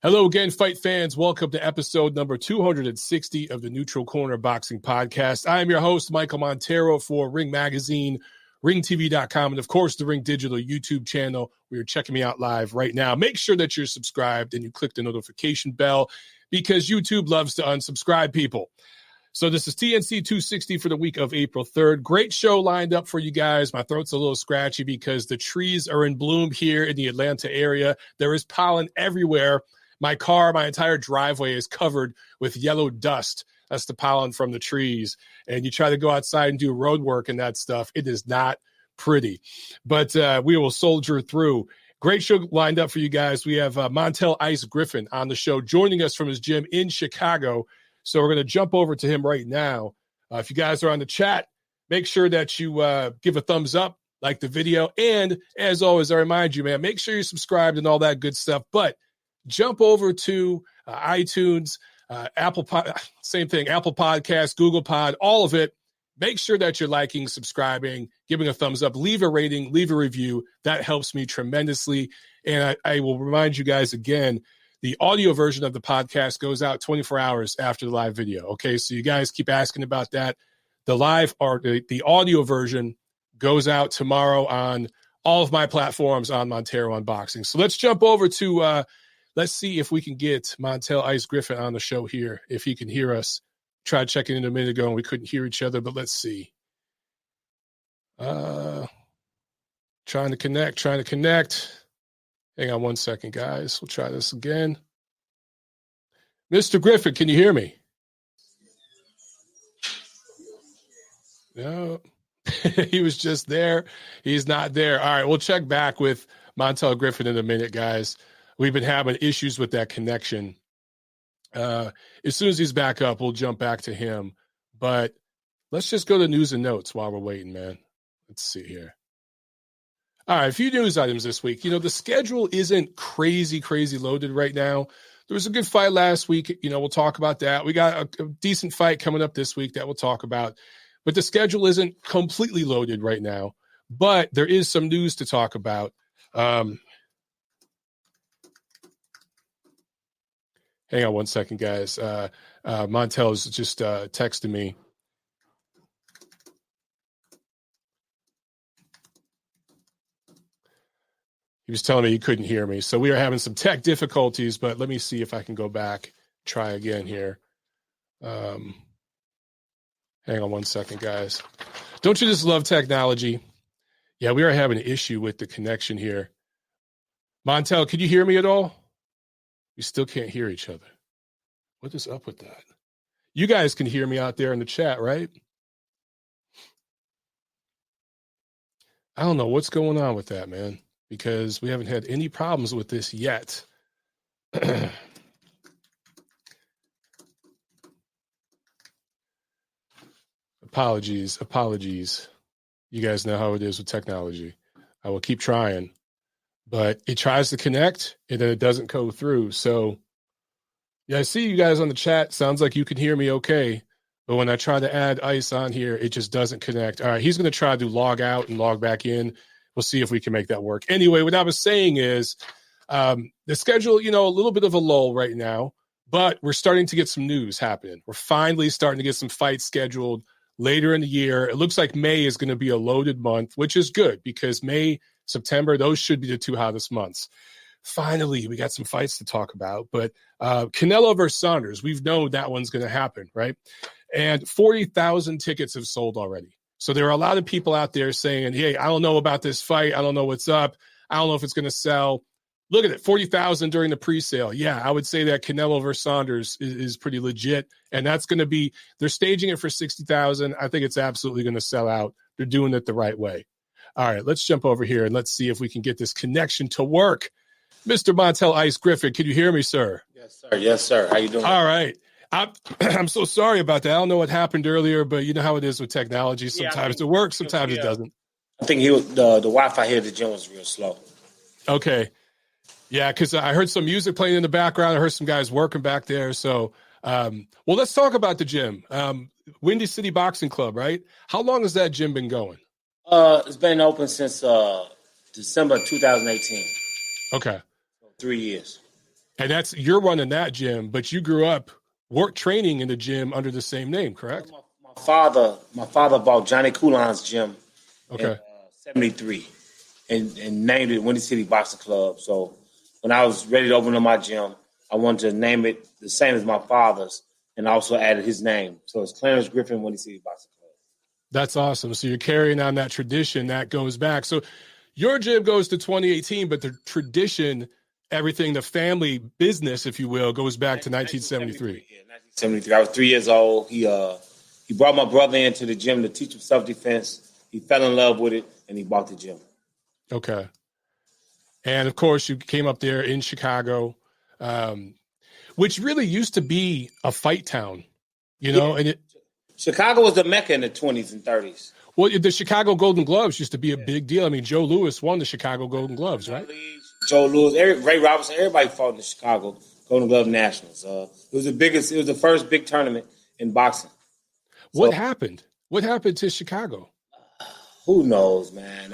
Hello again, fight fans. Welcome to episode number 260 of the Neutral Corner Boxing Podcast. I am your host, Michael Montero, for Ring Magazine, ringtv.com, and of course, the Ring Digital YouTube channel, where you're checking me out live right now. Make sure that you're subscribed and you click the notification bell because YouTube loves to unsubscribe people. So this is TNC 260 for the week of April 3rd. Great show lined up for you guys. My throat's a little scratchy because the trees are in bloom here in the Atlanta area. There is pollen everywhere. My car, my entire driveway is covered with yellow dust. That's the pollen from the trees. And you try to go outside and do road work and that stuff. It is not pretty. But we will soldier through. Great show lined up for you guys. We have Montell Ice Griffin on the show, joining us from his gym in Chicago. So we're going to jump over to him right now. If you guys are on the chat, make sure that you give a thumbs up, like the video. And as always, I remind you, man, make sure you're subscribed and all that good stuff. But jump over to iTunes, Apple Podcasts, Google Pod, all of it. Make sure that you're liking, subscribing, giving a thumbs up, leave a rating, leave a review. That helps me tremendously. And I will remind you guys again, the audio version of the podcast goes out 24 hours after the live video. Okay, so you guys keep asking about that. The live or the audio version goes out tomorrow on all of my platforms on Montero Unboxing. So let's jump over to let's see if we can get Montell Ice Griffin on the show here, if he can hear us. Tried checking in a minute ago and we couldn't hear each other, but let's see. Trying to connect. Hang on one second, guys. We'll try this again. Mr. Griffin, can you hear me? No. He was just there. He's not there. All right, we'll check back with Montell Griffin in a minute, guys. We've been having issues with that connection. As soon as he's back up, we'll jump back to him. But let's just go to news and notes while we're waiting, man. Let's see here. All right, a few news items this week. You know, the schedule isn't crazy loaded right now. There was a good fight last week. You know, we'll talk about that. We got a decent fight coming up this week that we'll talk about. But the schedule isn't completely loaded right now. But there is some news to talk about. Hang on one second, guys. Montel is just texting me. He was telling me he couldn't hear me. So we are having some tech difficulties, but let me see if I can go back, try again here. Hang on one second, guys. Don't you just love technology? Yeah, we are having an issue with the connection here. Montel, could you hear me at all? We still can't hear each other. What is up with that? You guys can hear me out there in the chat, right? I don't know what's going on with that, man, because we haven't had any problems with this yet. Apologies. You guys know how it is with technology. I will keep trying. But it tries to connect, and then it doesn't go through. So, yeah, I see you guys on the chat. Sounds like you can hear me okay. But when I try to add Ice on here, it just doesn't connect. All right, he's going to try to log out and log back in. We'll see if we can make that work. Anyway, what I was saying is the schedule, you know, a little bit of a lull right now. But we're starting to get some news happening. We're finally starting to get some fights scheduled later in the year. It looks like May is going to be a loaded month, which is good because May, September, those should be the two hottest months. Finally, we got some fights to talk about. But Canelo versus Saunders, we've known that one's going to happen, right? And 40,000 tickets have sold already. So there are a lot of people out there saying, hey, I don't know about this fight. I don't know what's up. I don't know if it's going to sell. Look at it, 40,000 during the pre-sale. Yeah, I would say that Canelo versus Saunders is pretty legit. And that's going to be, they're staging it for 60,000. I think it's absolutely going to sell out. They're doing it the right way. All right, let's jump over here and let's see if we can get this connection to work. Mr. Montell Ice Griffin, can you hear me, sir? Yes, sir. How you doing? All right. I'm so sorry about that. I don't know what happened earlier, but you know how it is with technology. Sometimes it works, sometimes it doesn't. I think the Wi-Fi here at the gym was real slow. Okay. Yeah, because I heard some music playing in the background. I heard some guys working back there. So, well, let's talk about the gym. Windy City Boxing Club, right? How long has that gym been going? It's been open since December 2018. Okay. 3 years. And you're running that gym, but you grew up training in the gym under the same name, correct? My father bought Johnny Coulin's gym in Okay. 73 and named it Windy City Boxing Club. So when I was ready to open up my gym, I wanted to name it the same as my father's and also added his name. So it's Clarence Griffin Windy City Boxing Club. That's awesome. So you're carrying on that tradition that goes back. So your gym goes to 2018, but the tradition, everything, the family business, if you will, goes back to 1973. Yeah, 1973. I was 3 years old. He brought my brother into the gym to teach him self-defense. He fell in love with it, and he bought the gym. Okay. And, of course, you came up there in Chicago, which really used to be a fight town, you know? And Chicago was the Mecca in the 20s and 30s. Well, the Chicago Golden Gloves used to be a big deal. I mean, Joe Louis won the Chicago Golden Gloves, right? Joe Louis, Ray Robinson, everybody fought in the Chicago Golden Glove Nationals. It was the first big tournament in boxing. What happened? What happened to Chicago? Who knows, man?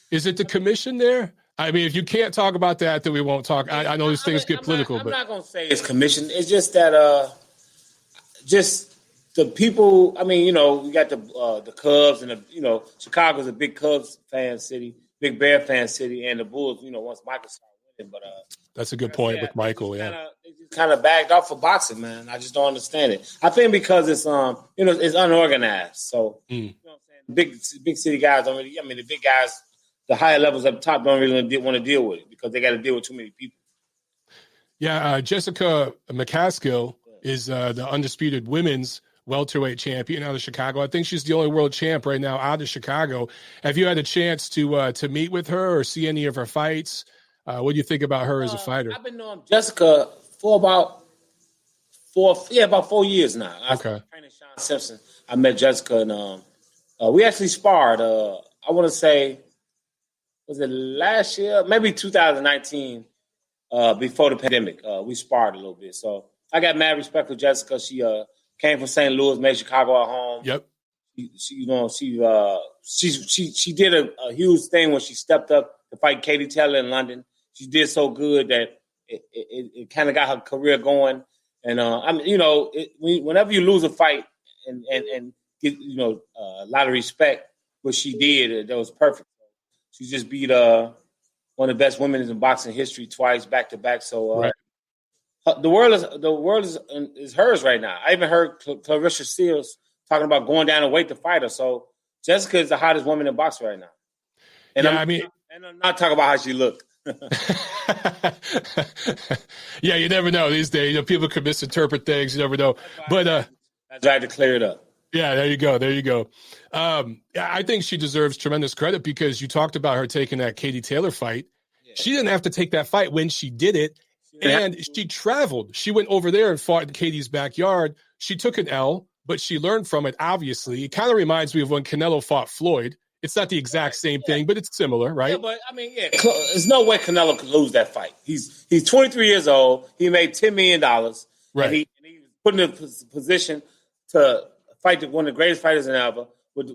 Is it the commission there? I mean, if you can't talk about that, then we won't talk. I know these things get political, I'm not going to say it's commission. It's just that the people, I mean, you know, we got the Cubs and, Chicago's a big Cubs fan city, big Bear fan city, and the Bulls, once Michael started winning. But that's a good point with Michael, they just kind of bagged off for boxing, man. I just don't understand it. I think because it's, it's unorganized. So, you know what I'm saying? Big city guys don't really, the big guys, the higher levels up top don't really want to deal with it because they got to deal with too many people. Yeah, Jessica McCaskill is the undisputed women's welterweight champion out of Chicago. I think she's the only world champ right now out of Chicago. Have you had a chance to meet with her or see any of her fights? What do you think about her as a fighter? I've been knowing Jessica for about 4 years now. Okay. I was training Sean Simpson. I met Jessica and we actually sparred. I want to say, was it last year? Maybe 2019, before the pandemic. We sparred a little bit. So I got mad respect for Jessica. She came from St. Louis, made Chicago at home. Yep. She did a huge thing when she stepped up to fight Katie Taylor in London. She did so good that it kind of got her career going. And whenever you lose a fight and get a lot of respect, what she did, that was perfect. She just beat one of the best women in boxing history twice, back to back. So. Right. The world is hers right now. I even heard Clarissa Shields talking about going down and weight to fight her. So Jessica is the hottest woman in boxing right now. And I'm not talking about how she looked. Yeah, you never know these days. People can misinterpret things. You never know. But I tried to clear it up. Yeah, there you go. I think she deserves tremendous credit because you talked about her taking that Katie Taylor fight. Yeah. She didn't have to take that fight when she did it. And she traveled. She went over there and fought in Katie's backyard. She took an L, but she learned from it, obviously. It kind of reminds me of when Canelo fought Floyd. It's not the exact same thing, but it's similar, right? Yeah, but, there's no way Canelo could lose that fight. He's 23 years old. He made $10 million. Right. And he was put in a position to fight one of the greatest fighters in ever with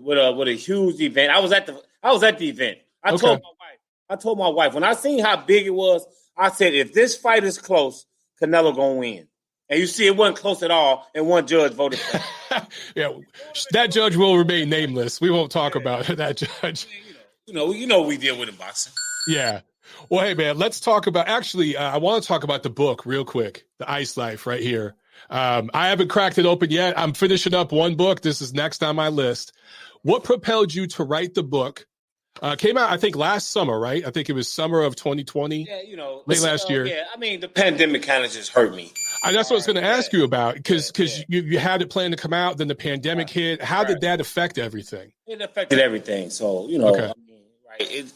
a huge event. I was at the event. I told my wife, when I seen how big it was, I said, if this fight is close, Canelo gonna win. And you see, it wasn't close at all, and one judge voted for it. Yeah, that judge will remain nameless. We won't talk about that judge. You know what we deal with in boxing. Yeah. Well, hey, man, let's talk about – actually, I want to talk about the book real quick, The Ice Life right here. I haven't cracked it open yet. I'm finishing up one book. This is next on my list. What propelled you to write the book? Came out, I think, last summer, right? I think it was summer of 2020. Yeah, late last year. Yeah, the pandemic kind of just hurt me. That's what I was going to ask you about because you had it planned to come out, then the pandemic hit. How did that affect everything? It affected everything. So,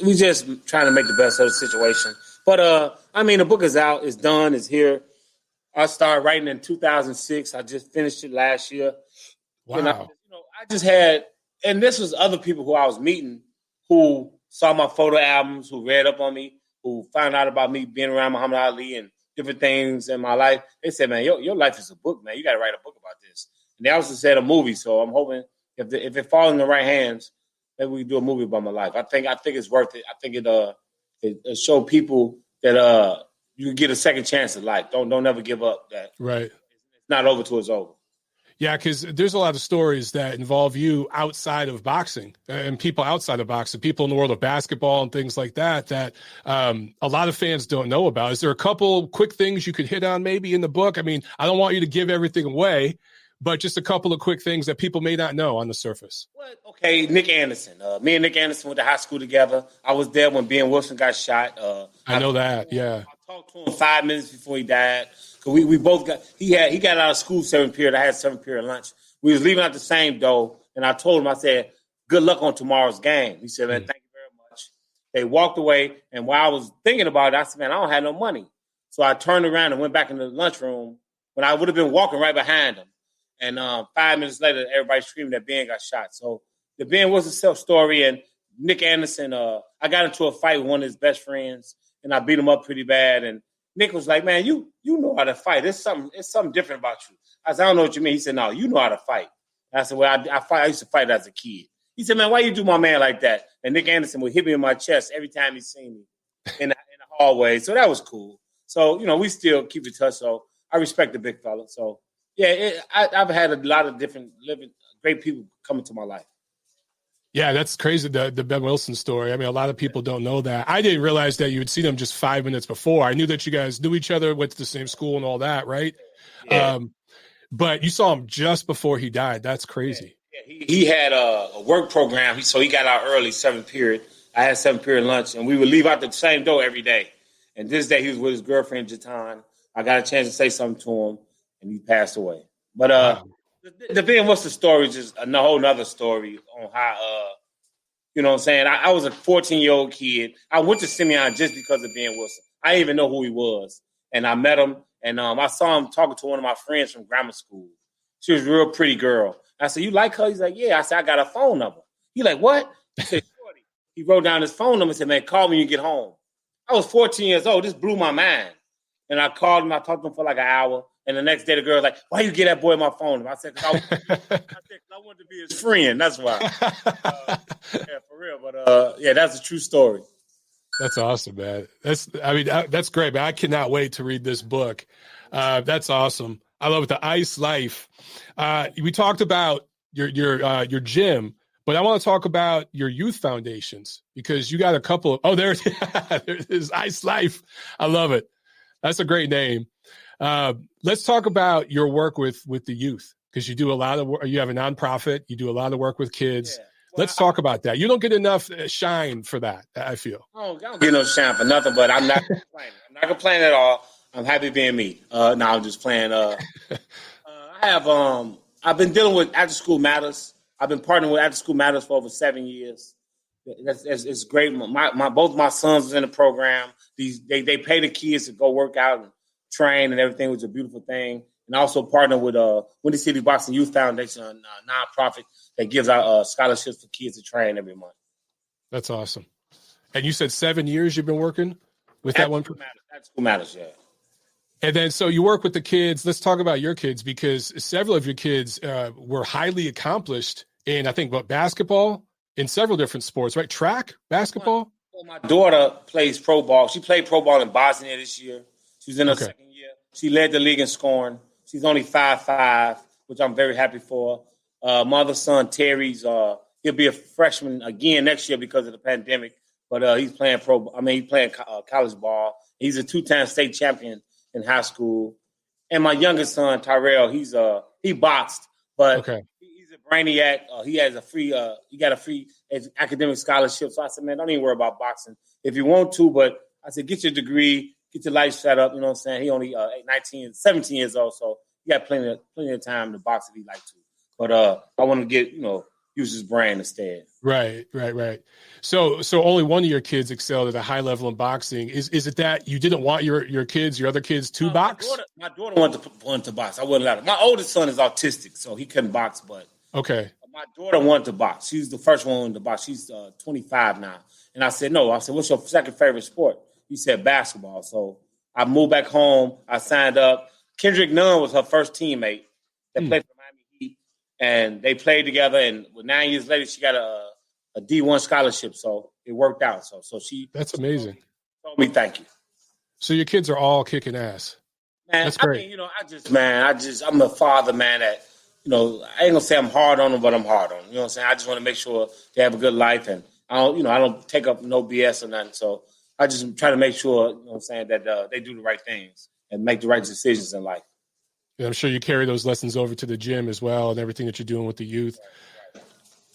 we just trying to make the best of the situation. But, the book is out. It's done. It's here. I started writing in 2006. I just finished it last year. Wow. I just had, and this was other people who I was meeting who saw my photo albums, who read up on me, who found out about me being around Muhammad Ali and different things in my life. They said, man, your life is a book, man. You got to write a book about this. And they also said a movie. So I'm hoping if it falls in the right hands, maybe we can do a movie about my life. I think it's worth it. I think it show people that, you can get a second chance at life. Don't ever give up. That right. It's not over till it's over. Yeah, because there's a lot of stories that involve you outside of boxing and people outside of boxing, people in the world of basketball and things like that, that a lot of fans don't know about. Is there a couple quick things you could hit on maybe in the book? I mean, I don't want you to give everything away, but just a couple of quick things that people may not know on the surface. Well, okay, Nick Anderson. Me and Nick Anderson went to high school together. I was there when Ben Wilson got shot. I know that, yeah. I talked to him 5 minutes before he died. Cause we both got he got out of school 7th period. I had 7th period lunch. We was leaving out the same door, and I told him, I said, "Good luck on tomorrow's game." He said, "Man, thank you very much." They walked away, and while I was thinking about it, I said, "Man, I don't have no money." So I turned around and went back in the lunchroom when I would have been walking right behind him. And 5 minutes later, everybody screamed that Ben got shot. So the Ben was a self-story, and Nick Anderson, I got into a fight with one of his best friends, and I beat him up pretty bad, and Nick was like, "Man, you know how to fight. It's something different about you." I said, "I don't know what you mean." He said, "No, you know how to fight." And I said, "Well, I used to fight as a kid." He said, "Man, why you do my man like that?" And Nick Anderson would hit me in my chest every time he seen me in the hallway. So that was cool. So, we still keep in touch. So I respect the big fella. So, yeah, I've had a lot of different great people come into my life. Yeah, that's crazy, the Ben Wilson story. I mean, a lot of people don't know that. I didn't realize that you had seen him just 5 minutes before. I knew that you guys knew each other, went to the same school and all that, right? Yeah. But you saw him just before he died. That's crazy. Yeah. He had a work program, so he got out early, 7th period. I had 7th period lunch, and we would leave out the same door every day. And this day he was with his girlfriend, Jatan. I got a chance to say something to him, and he passed away. But Wow. the Ben Wilson story is just a whole nother story on how, you know what I'm saying? I was a 14-year-old kid. I went to Simeon just because of Ben Wilson. I didn't even know who he was. And I met him, and I saw him talking to one of my friends from grammar school. She was a real pretty girl. I said, "You like her?" He's like, "Yeah." I said, "I got a phone number." He like, "What?" I said, "Shorty." He wrote down his phone number and said, "Man, call me when you get home." I was 14 years old. This blew my mind. And I called him. I talked to him for like an hour. And the next day, the girl was like, "Why you get that boy my phone number?" I said, "Cause I wanted to be his friend. That's why." Yeah, for real. But yeah, that's a true story. That's awesome, man. That's great, man. I cannot wait to read this book. That's awesome. I love it. The Ice Life. We talked about your gym, but I want to talk about your youth foundations because you got a couple of, there it is, Ice Life. I love it. That's a great name. Let's talk about your work with the youth because you do a lot of work. You have a nonprofit. You do a lot of work with kids. Yeah. Well, let's talk about that. You don't get enough shine for that, I feel. I don't get no shine for nothing, but I'm not complaining. I'm not complaining at all. I'm happy being me. No, I'm just playing. I've been dealing with After School Matters. I've been partnering with After School Matters for over 7 years. It's great. Both my sons are in the program. They pay the kids to go work out and train and everything, which is a beautiful thing. And I also partner with Windy City Boxing Youth Foundation, a nonprofit that gives out scholarships for kids to train every month. That's awesome. And you said 7 years you've been working with that one? After School Matters, yeah. And then, so you work with the kids. Let's talk about your kids because several of your kids were highly accomplished in, I think, basketball, in several different sports, right? Track, basketball? Well, my daughter plays pro ball. She played pro ball in Bosnia this year. She's in her second year. She led the league in scoring. She's only 5'5", which I'm very happy for. My other son, Terry's, he'll be a freshman again next year because of the pandemic. But he's playing college ball. He's a 2-time state champion in high school. And my youngest son, Tyrell, he boxed, but he's a brainiac. He has he got a free academic scholarship. So I said, "Man, don't even worry about boxing if you want to." But I said, "Get your degree, get your life set up." You know what I'm saying? He only 17 years old, so he got plenty of time to box if he like to. But I want to get, use his brain instead. Right. So only one of your kids excelled at a high level in boxing. Is it that you didn't want your other kids to box? My daughter wanted to box. I wouldn't let her. My oldest son is autistic, so he couldn't box. But my daughter wanted to box. She's the first one to box. She's 25 now. And I said, no. I said, "What's your second favorite sport?" He said, "Basketball." So I moved back home. I signed up. Kendrick Nunn was her first teammate that played for Miami Heat. And they played together. And 9 years later, she got a D1 scholarship. So it worked out. So she. That's amazing. Told me thank you. So your kids are all kicking ass. Man, That's great. I mean, I'm a father, man, that, I ain't gonna say I'm hard on them, but I'm hard on them. You know what I'm saying? I just want to make sure they have a good life, and I don't take up no BS or nothing. So I just try to make sure, that they do the right things and make the right decisions in life. And I'm sure you carry those lessons over to the gym as well, and everything that you're doing with the youth.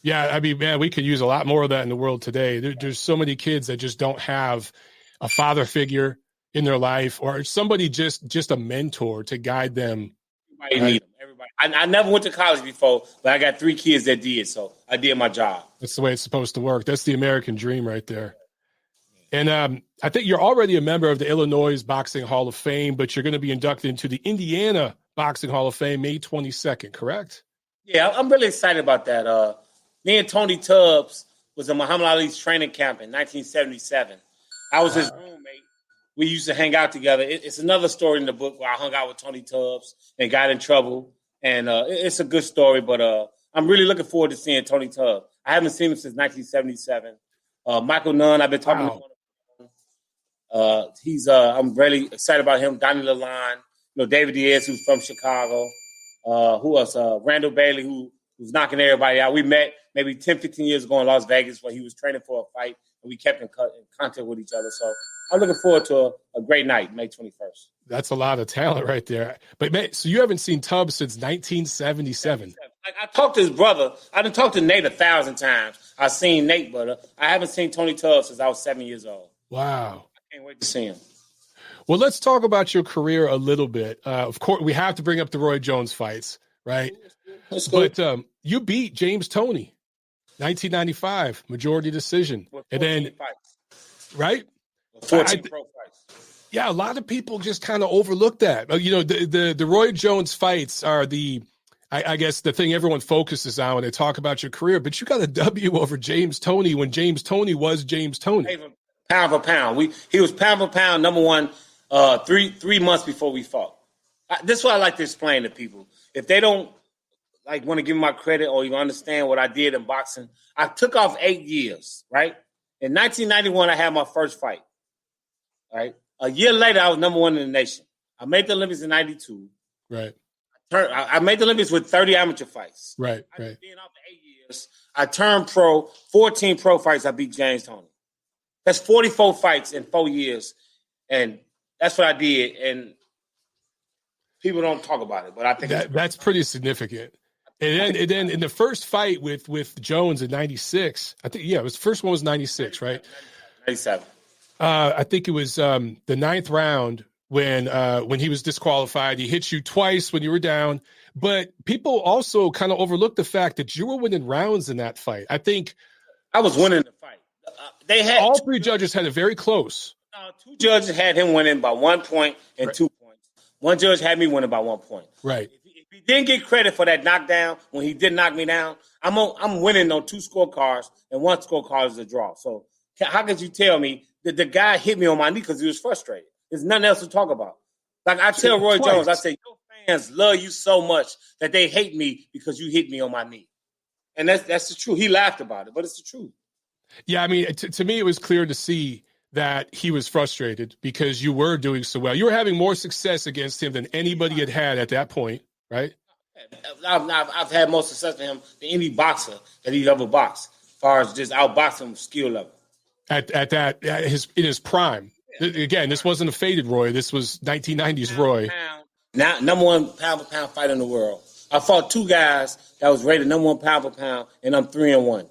Yeah, I mean, man, we could use a lot more of that in the world today. There's so many kids that just don't have a father figure in their life, or somebody just a mentor to guide them. Everybody need them. Everybody. I never went to college before, but I got 3 kids that did, so I did my job. That's the way it's supposed to work. That's the American dream right there. And I think you're already a member of the Illinois Boxing Hall of Fame, but you're going to be inducted into the Indiana Boxing Hall of Fame May 22nd, correct? Yeah, I'm really excited about that. Me and Tony Tubbs was in Muhammad Ali's training camp in 1977. I was his roommate. We used to hang out together. It's another story in the book where I hung out with Tony Tubbs and got in trouble. And it's a good story, but I'm really looking forward to seeing Tony Tubbs. I haven't seen him since 1977. Michael Nunn, I've been talking to him. I'm really excited about him. Donnie Lalonde, David Diaz, who's from Chicago. Who else? Randall Bailey, who's knocking everybody out. We met maybe 10, 15 years ago in Las Vegas when he was training for a fight, and we kept in contact with each other. So I'm looking forward to a great night, May 21st. That's a lot of talent right there. But, man, so you haven't seen Tubbs since 1977. I talked to his brother. I done talked to Nate 1,000 times. I've seen Nate, but I haven't seen Tony Tubbs since I was 7 years old. Wow. I can't wait to see him. Well, let's talk about your career a little bit. Of course, we have to bring up the Roy Jones fights, right? But you beat James Toney, 1995, majority decision. And then, right? 14 pro fights. Yeah, a lot of people just kind of overlook that. The Roy Jones fights are I guess the thing everyone focuses on when they talk about your career, but you got a W over James Toney when James Toney was James Toney. Pound for pound. He was pound for pound number one 3 months before we fought. This is what I like to explain to people. If they don't want to give me my credit or you understand what I did in boxing, I took off 8 years, right? In 1991, I had my first fight, right? A year later, I was number one in the nation. I made the Olympics in 92. Right. I made the Olympics with 30 amateur fights. Right. Being out for 8 years, I turned pro, 14 pro fights, I beat James Toney. That's 44 fights in 4 years, and that's what I did. And people don't talk about it, but I think that's pretty significant. And then in the first fight with Jones in 96, I think, the first one was 96, right? 97. I think it was the 9th round when he was disqualified. He hit you twice when you were down. But people also kind of overlooked the fact that you were winning rounds in that fight. I think I was winning the fight. They had all 3 judges had it very close. 2 judges had him winning by 1 point and 2 points. 1 judge had me winning by 1 point. Right. If he didn't get credit for that knockdown when he did knock me down, I'm winning on 2 scorecards, and 1 scorecard is a draw. So how could you tell me that the guy hit me on my knee because he was frustrated? There's nothing else to talk about. Like I tell Roy Jones, I say, your fans love you so much that they hate me because you hit me on my knee. And that's the truth. He laughed about it, but it's the truth. Yeah, I mean, to me, it was clear to see that he was frustrated because you were doing so well. You were having more success against him than anybody had at that point, right? I've had more success than him than any boxer that he's ever boxed, as far as just outboxing skill level. In his prime. Yeah. Again, this wasn't a faded Roy. This was 1990s Roy. Now, number 1 pound for pound fighter in the world. I fought 2 guys that was rated number 1 pound for pound, and I'm 3-1.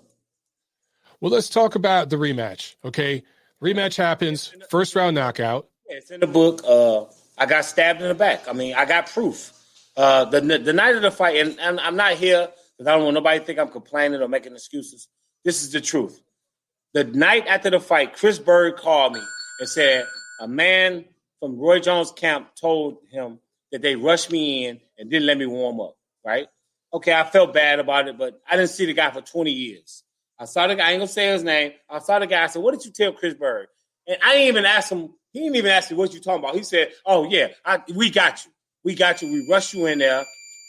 Well, let's talk about the rematch, okay? Rematch happens, first round knockout. Yeah, it's in the book. I got stabbed in the back. I mean, I got proof. The night of the fight, and I'm not here because I don't want nobody to think I'm complaining or making excuses. This is the truth. The night after the fight, Chris Berg called me and said a man from Roy Jones' camp told him that they rushed me in and didn't let me warm up, right? Okay, I felt bad about it, but I didn't see the guy for 20 years. I saw the guy. I ain't going to say his name. I saw the guy. I said, what did you tell Chris Berg? And I didn't even ask him. He didn't even ask me what you talking about. He said, oh, yeah, we got you. We got you. We rushed you in there.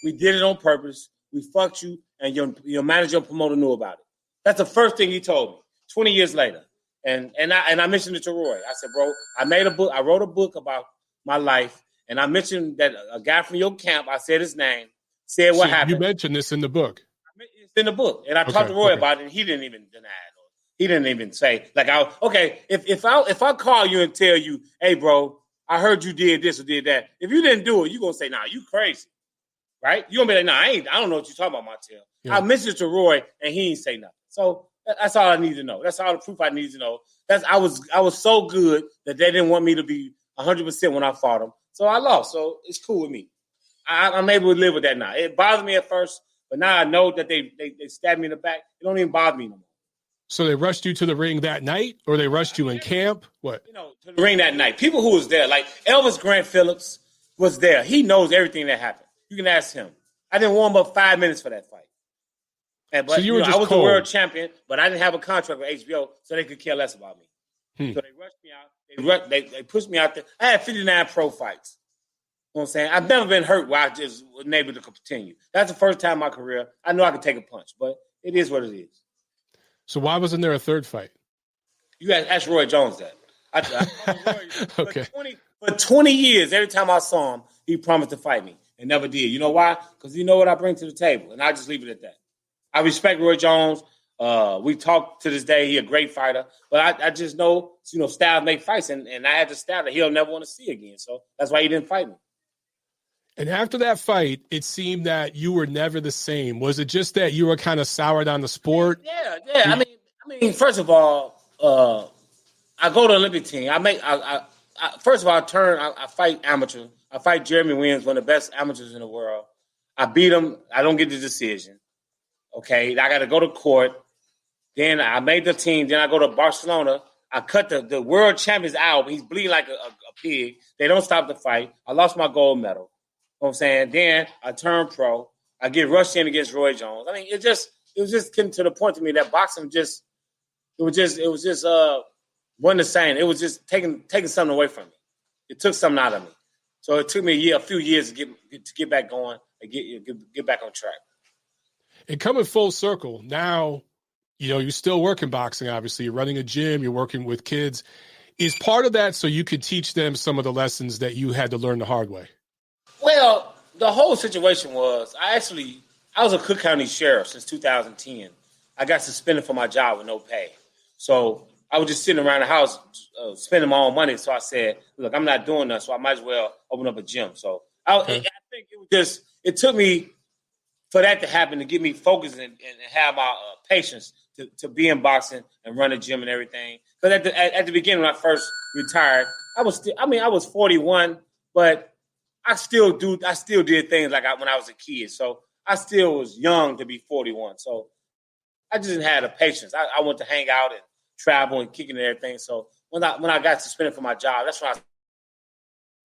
We did it on purpose. We fucked you, and your manager and promoter knew about it. That's the first thing he told me 20 years later. And I mentioned it to Roy. I said, bro, I wrote a book about my life, and I mentioned that a guy from your camp, I said his name, said what happened. You mentioned this in the book. It's in the book. And I talked to Roy about it, and he didn't even deny it. He didn't even say, like, if I call you and tell you, hey, bro, I heard you did this or did that. If you didn't do it, you're going to say, nah, you crazy. Right? You're going to be like, nah, I don't know what you're talking about, Montel. Yeah. I mentioned it to Roy, and he didn't say nothing. So that's all I need to know. That's all the proof I need to know. I was so good that they didn't want me to be 100% when I fought them. So I lost. So it's cool with me. I'm able to live with that now. It bothered me at first, but now I know that they stabbed me in the back. It don't even bother me no more. So they rushed you to the ring that night, or they rushed you in camp? What? To the ring that night. People who was there, like Elvis Grant Phillips was there. He knows everything that happened. You can ask him. I didn't warm up 5 minutes for that fight. But so you were just I was cold. the world champion, but I didn't have a contract with HBO, so they could care less about me. So they rushed me out. They pushed me out there. I had 59 pro fights. You know what I'm saying? I've never been hurt where I just wasn't able to continue. That's the first time in my career. I know I could take a punch, but it is what it is. So why wasn't there a third fight? You ask Roy Jones that. I okay. For 20 years, every time I saw him, he promised to fight me and never did. You know why? Because you know what I bring to the table, and I just leave it at that. I respect Roy Jones. We talk to this day. He's a great fighter. But I just know, styles make fights, and I had the style that he'll never want to see again. So that's why he didn't fight me. And after that fight, it seemed that you were never the same. Was it just that you were kind of soured on the sport? Yeah. I mean, first of all, I go to the Olympic team. First of all, I fight amateur. I fight Jeremy Williams, one of the best amateurs in the world. I beat him. I don't get the decision. Okay, I got to go to court. Then I made the team. Then I go to Barcelona. I cut the world champion's out. He's bleeding like a pig. They don't stop the fight. I lost my gold medal. You know what I'm saying? Then I turned pro. I get rushed in against Roy Jones. I mean, it was just getting to the point to me that boxing wasn't the same. It was just taking something away from me. It took something out of me. So it took me a few years to get back going and get back on track. And coming full circle, now, you're still working boxing, obviously. You're running a gym, you're working with kids. Is part of that so you could teach them some of the lessons that you had to learn the hard way? Well, the whole situation was, I was a Cook County sheriff since 2010. I got suspended for my job with no pay. So I was just sitting around the house spending my own money. So I said, look, I'm not doing that, so I might as well open up a gym. So I think it took me for that to happen to get me focused and have my patience to be in boxing and run a gym and everything. Because at the beginning when I first retired, I was 41, but I still did things like when I was a kid. So I still was young to be 41. So I just didn't have the patience. I wanted to hang out and travel and kicking and everything. So when I got suspended for my job, that's when I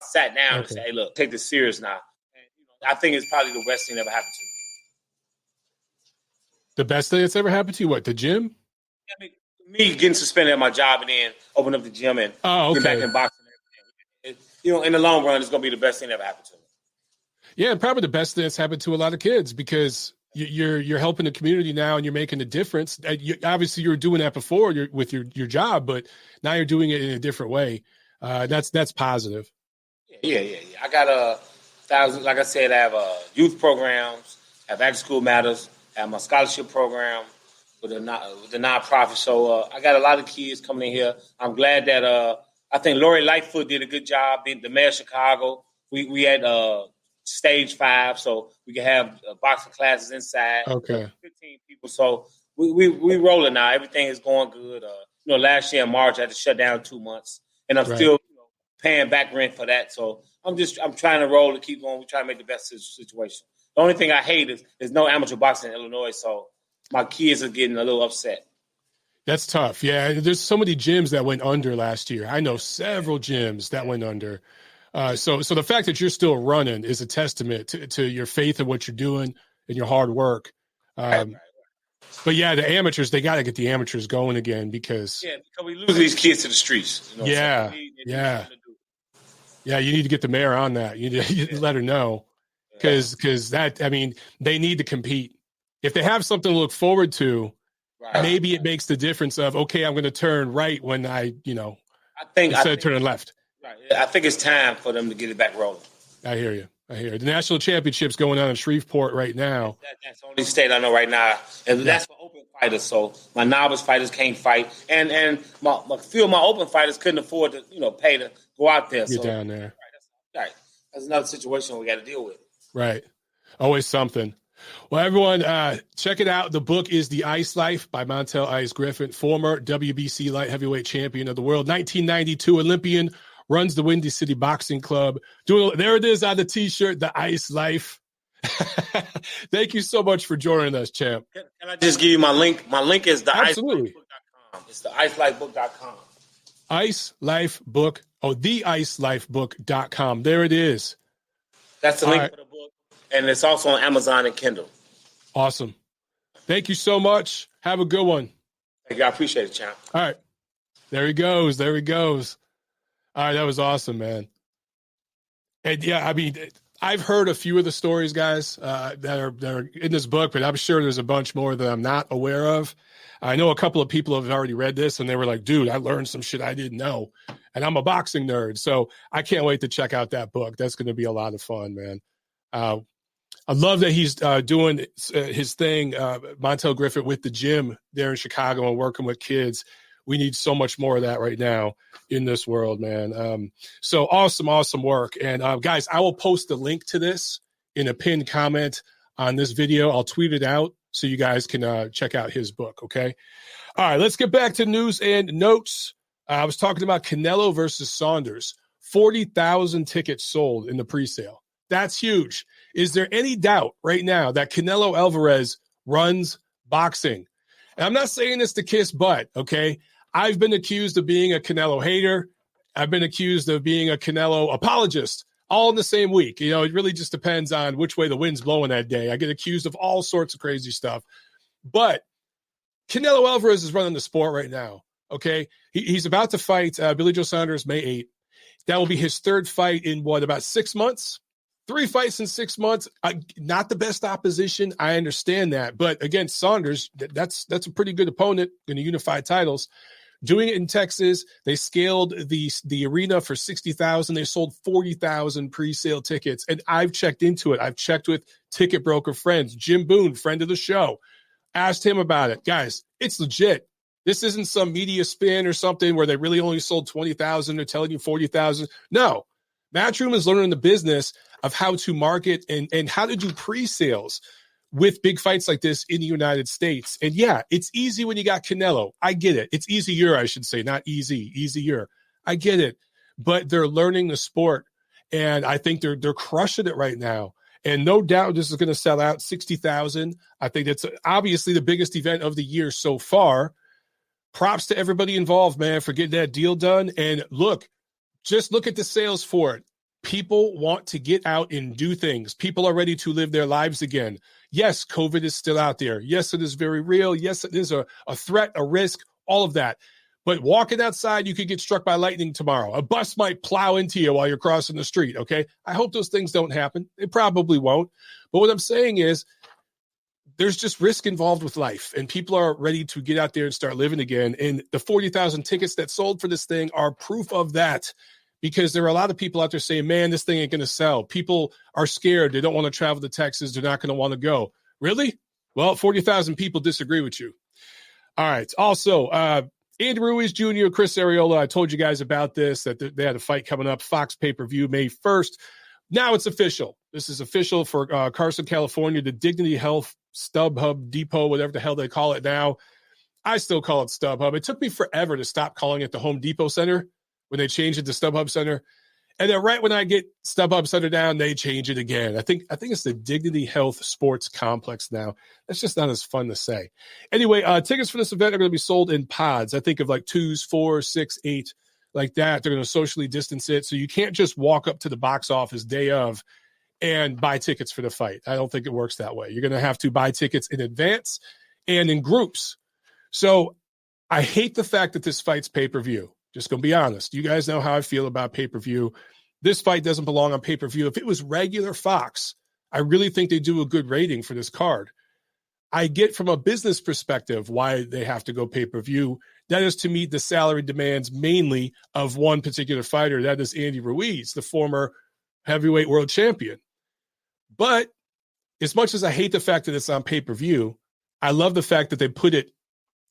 sat down and said, hey, look, take this serious now. And, I think it's probably the best thing that ever happened to me. The best thing that's ever happened to you? What, the gym? Me getting suspended at my job and then open up the gym and get back in boxing and everything. In the long run, it's going to be the best thing that ever happened to me. Yeah, and probably the best thing that's happened to a lot of kids because you're helping the community now and you're making a difference. Obviously, you were doing that before with your job, but now you're doing it in a different way. That's positive. Yeah. I got like I said, I have youth programs, I have after school matters, I have my scholarship program with the nonprofit. So I got a lot of kids coming in here. I'm glad that I think Lori Lightfoot did a good job being the mayor of Chicago. We had stage 5, so we can have boxing classes inside. Okay. 15 people. So we rolling now. Everything is going good. Last year in March I had to shut down 2 months, and I'm still paying back rent for that. So I'm trying to roll and keep going. We try to make the best situation. The only thing I hate is no amateur boxing in Illinois, so my kids are getting a little upset. That's tough. Yeah, there's so many gyms that went under last year. I know several gyms that went under. So the fact that you're still running is a testament to your faith in what you're doing and your hard work. Right. But yeah, the amateurs, they got to get the amateurs going again because we lose these kids to the streets. Yeah, you need to get the mayor on that. You need to let her know because they need to compete. If they have something to look forward to, Right. maybe it makes the difference of, okay, I'm going to turn right when I think instead of turning left. Right. I think it's time for them to get it back rolling. I hear you. The national championship's going on in Shreveport right now. That's the only state I know right now, and that's for open fighters. So my novice fighters can't fight, and my few of my open fighters couldn't afford to pay to go out there. Get down there. Right. That's another situation we got to deal with. Right. Always something. Well, everyone, check it out. The book is The Ice Life by Montel Ice Griffin, former WBC light heavyweight champion of the world, 1992 Olympian. Runs the Windy City Boxing Club. There it is on the T-shirt, The Ice Life. Thank you so much for joining us, champ. Can I just give you my link? My link is Absolutely. It's theicelifebook.com. Icelifebook. Oh, theicelifebook.com. There it is. That's the link for the book. And it's also on Amazon and Kindle. Awesome. Thank you so much. Have a good one. Thank you. I appreciate it, champ. All right. There he goes. All right, that was awesome, man. And yeah, I mean, I've heard a few of the stories, guys, that are in this book, but I'm sure there's a bunch more that I'm not aware of. I know a couple of people have already read this, and they were like, dude, I learned some shit I didn't know. And I'm a boxing nerd, so I can't wait to check out that book. That's going to be a lot of fun, man. I love that he's doing his thing, Montel Griffin, with the gym there in Chicago and working with kids. We need so much more of that right now in this world, man. So awesome work. And guys, I will post the link to this in a pinned comment on this video. I'll tweet it out so you guys can check out his book, okay? All right, let's get back to news and notes. I was talking about Canelo versus Saunders. 40,000 tickets sold in the presale. That's huge. Is there any doubt right now that Canelo Alvarez runs boxing? And I'm not saying this to kiss butt, okay? I've been accused of being a Canelo hater. I've been accused of being a Canelo apologist all in the same week. It really just depends on which way the wind's blowing that day. I get accused of all sorts of crazy stuff. But Canelo Alvarez is running the sport right now, okay? He's about to fight Billy Joe Saunders May 8th. That will be his third fight in, about 6 months? 3 fights in 6 months. Not the best opposition. I understand that. But against Saunders, that's a pretty good opponent, going to unify titles. Doing it in Texas, they scaled the arena for 60,000. They sold 40,000 pre-sale tickets. And I've checked into it. I've checked with ticket broker friends. Jim Boone, friend of the show, asked him about it. Guys, it's legit. This isn't some media spin or something where they really only sold 20,000. They're telling you 40,000. No. Matchroom is learning the business of how to market and how to do pre-sales with big fights like this in the United States. And yeah, it's easy when you got Canelo. I get it. It's easier, I should say, not easy, easier. I get it. But they're learning the sport, and I think they're crushing it right now. And no doubt this is going to sell out 60,000. I think that's obviously the biggest event of the year so far. Props to everybody involved, man, for getting that deal done. And just look at the sales for it. People want to get out and do things. People are ready to live their lives again. Yes, COVID is still out there. Yes, it is very real. Yes, it is a threat, a risk, all of that. But walking outside, you could get struck by lightning tomorrow. A bus might plow into you while you're crossing the street, okay? I hope those things don't happen. It probably won't. But what I'm saying is there's just risk involved with life, and people are ready to get out there and start living again. And the 40,000 tickets that sold for this thing are proof of that. Because there are a lot of people out there saying, man, this thing ain't going to sell. People are scared. They don't want to travel to Texas. They're not going to want to go. Really? Well, 40,000 people disagree with you. All right. Also, Andy Ruiz Jr., Chris Arreola, I told you guys about this, that they had a fight coming up, Fox pay-per-view, May 1st. Now it's official. This is official for Carson, California, the Dignity Health StubHub Depot, whatever the hell they call it now. I still call it StubHub. It took me forever to stop calling it the Home Depot Center when they changed it to StubHub Center. And then right when I get StubHub Center down, they change it again. I think it's the Dignity Health Sports Complex now. That's just not as fun to say. Anyway, tickets for this event are going to be sold in pods. I think of like 2s, 4s, 6, 8, like that. They're going to socially distance it. So you can't just walk up to the box office day of and buy tickets for the fight. I don't think it works that way. You're going to have to buy tickets in advance and in groups. So I hate the fact that this fight's pay-per-view. Just going to be honest. You guys know how I feel about pay-per-view. This fight doesn't belong on pay-per-view. If it was regular Fox, I really think they do a good rating for this card. I get from a business perspective why they have to go pay-per-view. That is to meet the salary demands mainly of one particular fighter. That is Andy Ruiz, the former heavyweight world champion. But as much as I hate the fact that it's on pay-per-view, I love the fact that they put it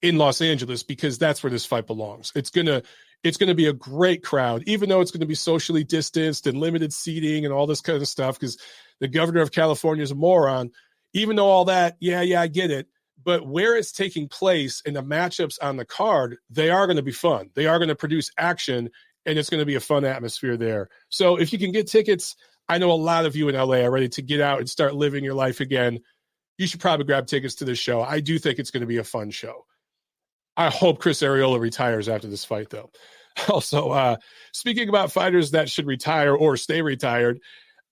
in Los Angeles because that's where this fight belongs. It's gonna be a great crowd, even though it's going to be socially distanced and limited seating and all this kind of stuff because the governor of California is a moron. Even though all that, yeah, I get it. But where it's taking place and the matchups on the card, they are going to be fun. They are going to produce action, and it's going to be a fun atmosphere there. So if you can get tickets, I know a lot of you in LA are ready to get out and start living your life again. You should probably grab tickets to this show. I do think it's going to be a fun show. I hope Chris Arreola retires after this fight, though. Also, speaking about fighters that should retire or stay retired,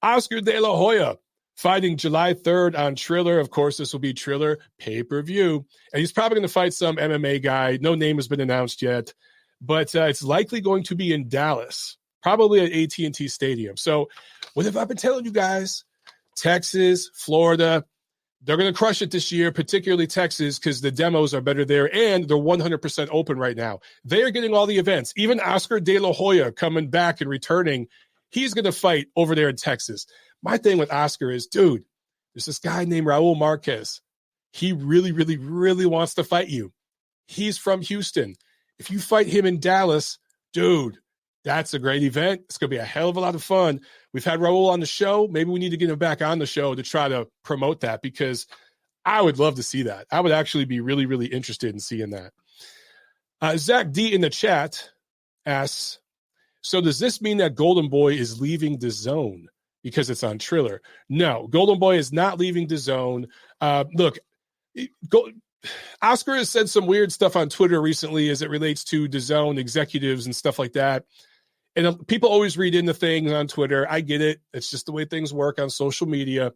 Oscar De La Hoya fighting July 3rd on Triller. Of course, this will be Triller pay-per-view. And he's probably going to fight some MMA guy. No name has been announced yet. But it's likely going to be in Dallas, probably at AT&T Stadium. So what have I been telling you guys? Texas, Florida, they're going to crush it this year, particularly Texas, because the demos are better there, and they're 100% open right now. They are getting all the events. Even Oscar De La Hoya coming back and returning, he's going to fight over there in Texas. My thing with Oscar is, dude, there's this guy named Raul Marquez. He really, really, really wants to fight you. He's from Houston. If you fight him in Dallas, dude, that's a great event. It's going to be a hell of a lot of fun. We've had Raul on the show. Maybe we need to get him back on the show to try to promote that because I would love to see that. I would actually be really, really interested in seeing that. Zach D in the chat asks, so does this mean that Golden Boy is leaving the zone because it's on Triller? No, Golden Boy is not leaving the zone. Look, Oscar has said some weird stuff on Twitter recently as it relates to DAZN executives and stuff like that. And people always read into things on Twitter. I get it. It's just the way things work on social media.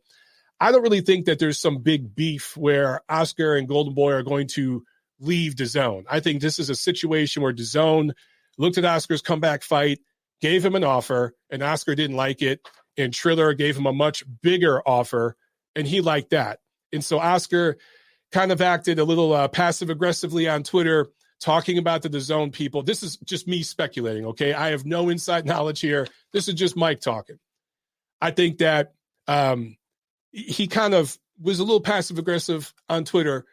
I don't really think that there's some big beef where Oscar and Golden Boy are going to leave DAZN. I think this is a situation where DAZN looked at Oscar's comeback fight, gave him an offer, and Oscar didn't like it. And Triller gave him a much bigger offer, and he liked that. And so Oscar kind of acted a little passive-aggressively on Twitter, talking about the DAZN people. This is just me speculating, okay? I have no inside knowledge here. This is just Mike talking. I think that he kind of was a little passive-aggressive on Twitter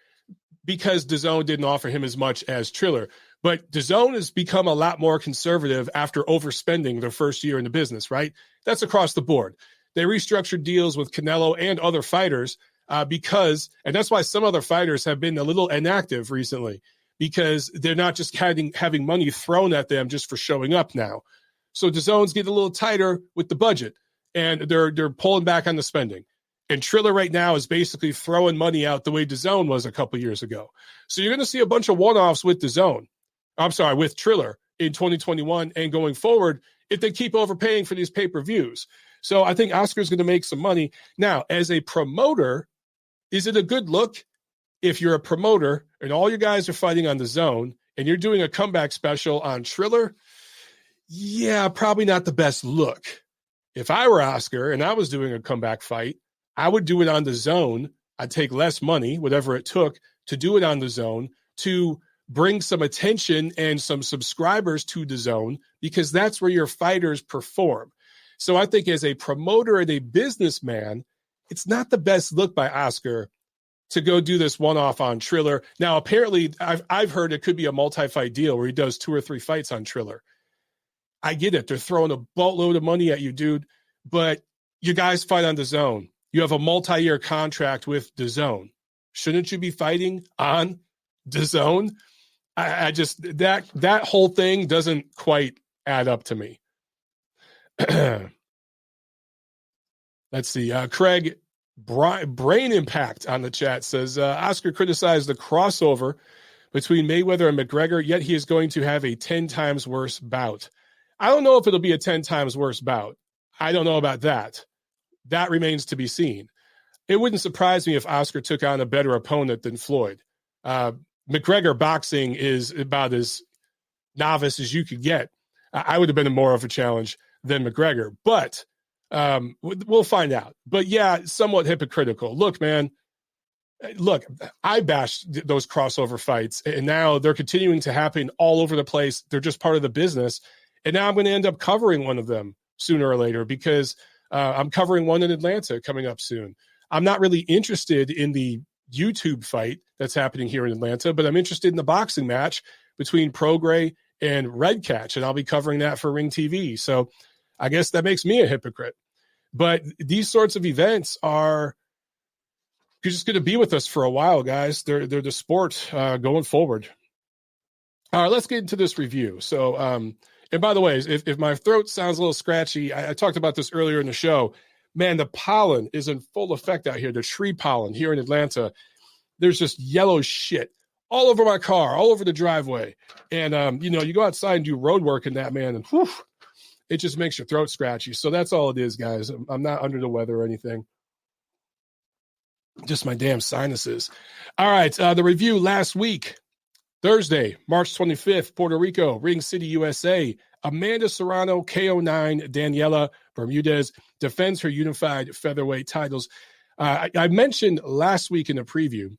because DAZN didn't offer him as much as Triller. But DAZN has become a lot more conservative after overspending their first year in the business, right? That's across the board. They restructured deals with Canelo and other fighters because, and that's why some other fighters have been a little inactive recently, because they're not just having money thrown at them just for showing up now. So DAZN's getting a little tighter with the budget, and they're pulling back on the spending. And Triller right now is basically throwing money out the way DAZN was a couple years ago. So you're going to see a bunch of one-offs with with Triller in 2021 and going forward if they keep overpaying for these pay-per-views. So I think Oscar's going to make some money. Now, as a promoter, is it a good look if you're a promoter and all your guys are fighting on DAZN and you're doing a comeback special on Triller? Yeah, probably not the best look. If I were Oscar and I was doing a comeback fight, I would do it on DAZN. I'd take less money, whatever it took, to do it on DAZN to bring some attention and some subscribers to DAZN because that's where your fighters perform. So I think as a promoter and a businessman, it's not the best look by Oscar to go do this one-off on Triller. Now, apparently, I've heard it could be a multi-fight deal where he does 2 or 3 fights on Triller. I get it. They're throwing a boatload of money at you, dude. But you guys fight on DAZN. You have a multi-year contract with DAZN. Shouldn't you be fighting on DAZN? I just, that whole thing doesn't quite add up to me. Let's see. Craig Brain Impact on the chat says, Oscar criticized the crossover between Mayweather and McGregor, yet he is going to have a 10 times worse bout. I don't know if it'll be a 10 times worse bout. I don't know about that. That remains to be seen. It wouldn't surprise me if Oscar took on a better opponent than Floyd. McGregor boxing is about as novice as you could get. I would have been more of a challenge than McGregor, but we'll find out. But yeah, somewhat hypocritical. Look, man, Look, I bashed those crossover fights, and now they're continuing to happen all over the place. They're just part of the business. And now I'm going to end up covering one of them sooner or later because I'm covering one in Atlanta coming up soon. I'm not really interested in the YouTube fight that's happening here in Atlanta, but I'm interested in the boxing match between Prograis and Red Catch, and I'll be covering that for Ring TV. So I guess that makes me a hypocrite. But these sorts of events are just going to be with us for a while, guys. They're the sport going forward. All right, let's get into this review. So, and by the way, if my throat sounds a little scratchy, I talked about this earlier in the show. Man, the pollen is in full effect out here. The tree pollen here in Atlanta, there's just yellow shit all over my car, all over the driveway. And, you go outside and do road work in that, man, and whew, it just makes your throat scratchy. So that's all it is, guys. I'm not under the weather or anything. Just my damn sinuses. All right, the review last week, Thursday, March 25th, Puerto Rico, Ring City, USA. Amanda Serrano, KO9, Daniela Bermudez defends her unified featherweight titles. I mentioned last week in the preview,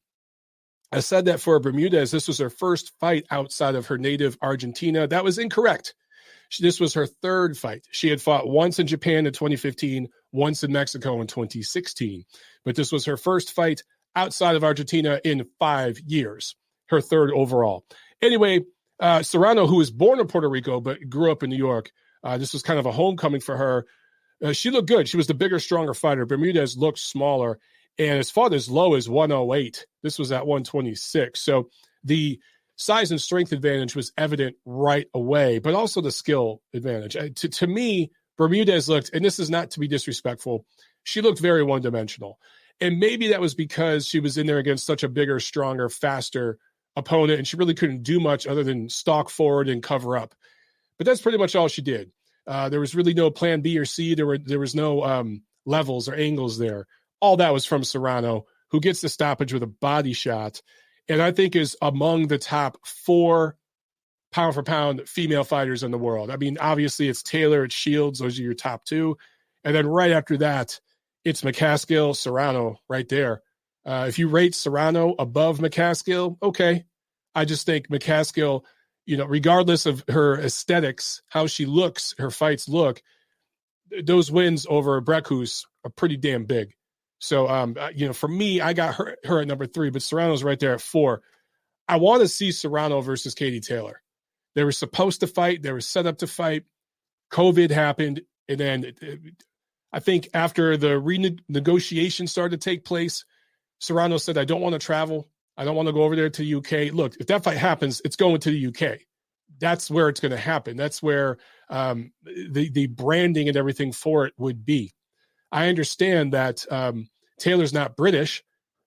I said that for Bermudez, this was her first fight outside of her native Argentina. That was incorrect. This was her third fight. She had fought once in Japan in 2015, once in Mexico in 2016. But this was her first fight outside of Argentina in 5 years, her third overall. Anyway, Serrano, who was born in Puerto Rico but grew up in New York, this was kind of a homecoming for her. She looked good. She was the bigger, stronger fighter. Bermudez looked smaller and has fought as low as 108. This was at 126. So the size and strength advantage was evident right away, but also the skill advantage. To me, Bermudez looked, and this is not to be disrespectful, she looked very one-dimensional. And maybe that was because she was in there against such a bigger, stronger, faster opponent, and she really couldn't do much other than stalk forward and cover up. But that's pretty much all she did. There was really no plan B or C. There was no levels or angles there. All that was from Serrano, who gets the stoppage with a body shot, and I think is among the top 4 pound-for-pound female fighters in the world. I mean, obviously it's Taylor, it's Shields, those are your top 2. And then right after that, it's McCaskill, Serrano right there. If you rate Serrano above McCaskill, okay. I just think McCaskill, regardless of her aesthetics, how she looks, her fights look, those wins over Breckhus are pretty damn big. So, for me, I got her at number 3, but Serrano's right there at 4. I want to see Serrano versus Katie Taylor. They were supposed to fight. They were set up to fight. COVID happened. And then I think after the renegotiation started to take place, Serrano said, I don't want to travel. I don't want to go over there to the UK. Look, if that fight happens, it's going to the UK. That's where it's going to happen. That's where the branding and everything for it would be. I understand that Taylor's not British,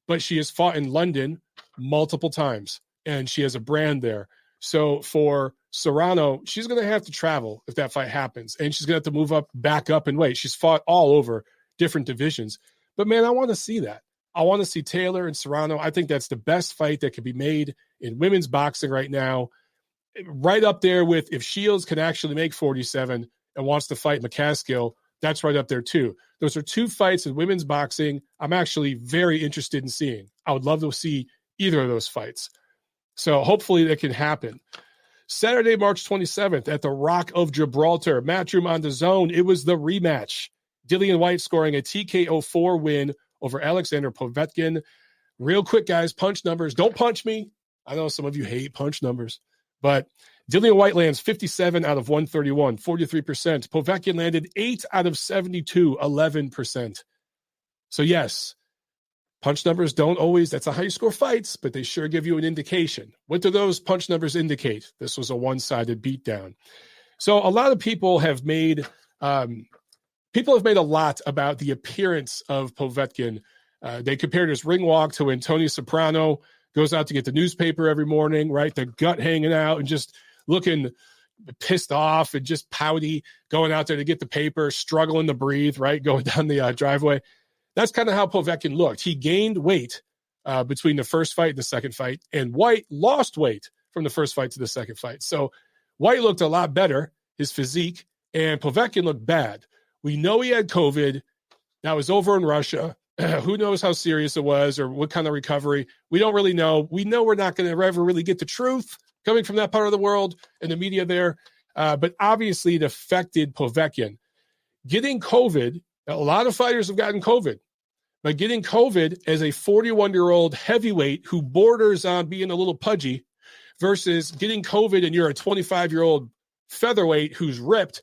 but she has fought in London multiple times, and she has a brand there. So for Serrano, she's going to have to travel if that fight happens, and she's going to have to move back up in weight. She's fought all over different divisions. But, man, I want to see that. I want to see Taylor and Serrano. I think that's the best fight that could be made in women's boxing right now, right up there with if Shields can actually make 47 and wants to fight McCaskill, that's right up there too. Those are 2 fights in women's boxing I'm actually very interested in seeing. I would love to see either of those fights. So hopefully that can happen. Saturday, March 27th at the Rock of Gibraltar, Matchroom on the Zone. It was the rematch. Dillian Whyte scoring a TKO4 win over Alexander Povetkin. Real quick, guys, punch numbers. Don't punch me. I know some of you hate punch numbers, but Dillian Whyte lands 57 out of 131, 43%. Povetkin landed 8 out of 72, 11%. So yes, punch numbers don't always, that's how you score fights, but they sure give you an indication. What do those punch numbers indicate? This was a one-sided beatdown. So a lot of people have made a lot about the appearance of Povetkin. They compared his ring walk to when Tony Soprano goes out to get the newspaper every morning, right? The gut hanging out and just looking pissed off and just pouty, going out there to get the paper, struggling to breathe, right? Going down the driveway. That's kind of how Povetkin looked. He gained weight between the first fight and the second fight, and Whyte lost weight from the first fight to the second fight. So Whyte looked a lot better, his physique, and Povetkin looked bad. We know he had COVID. That was over in Russia. Who knows how serious it was or what kind of recovery? We don't really know. We know we're not going to ever really get the truth coming from that part of the world and the media there. But obviously it affected Povetkin. Getting COVID, a lot of fighters have gotten COVID, but getting COVID as a 41-year-old heavyweight who borders on being a little pudgy versus getting COVID and you're a 25-year-old featherweight who's ripped,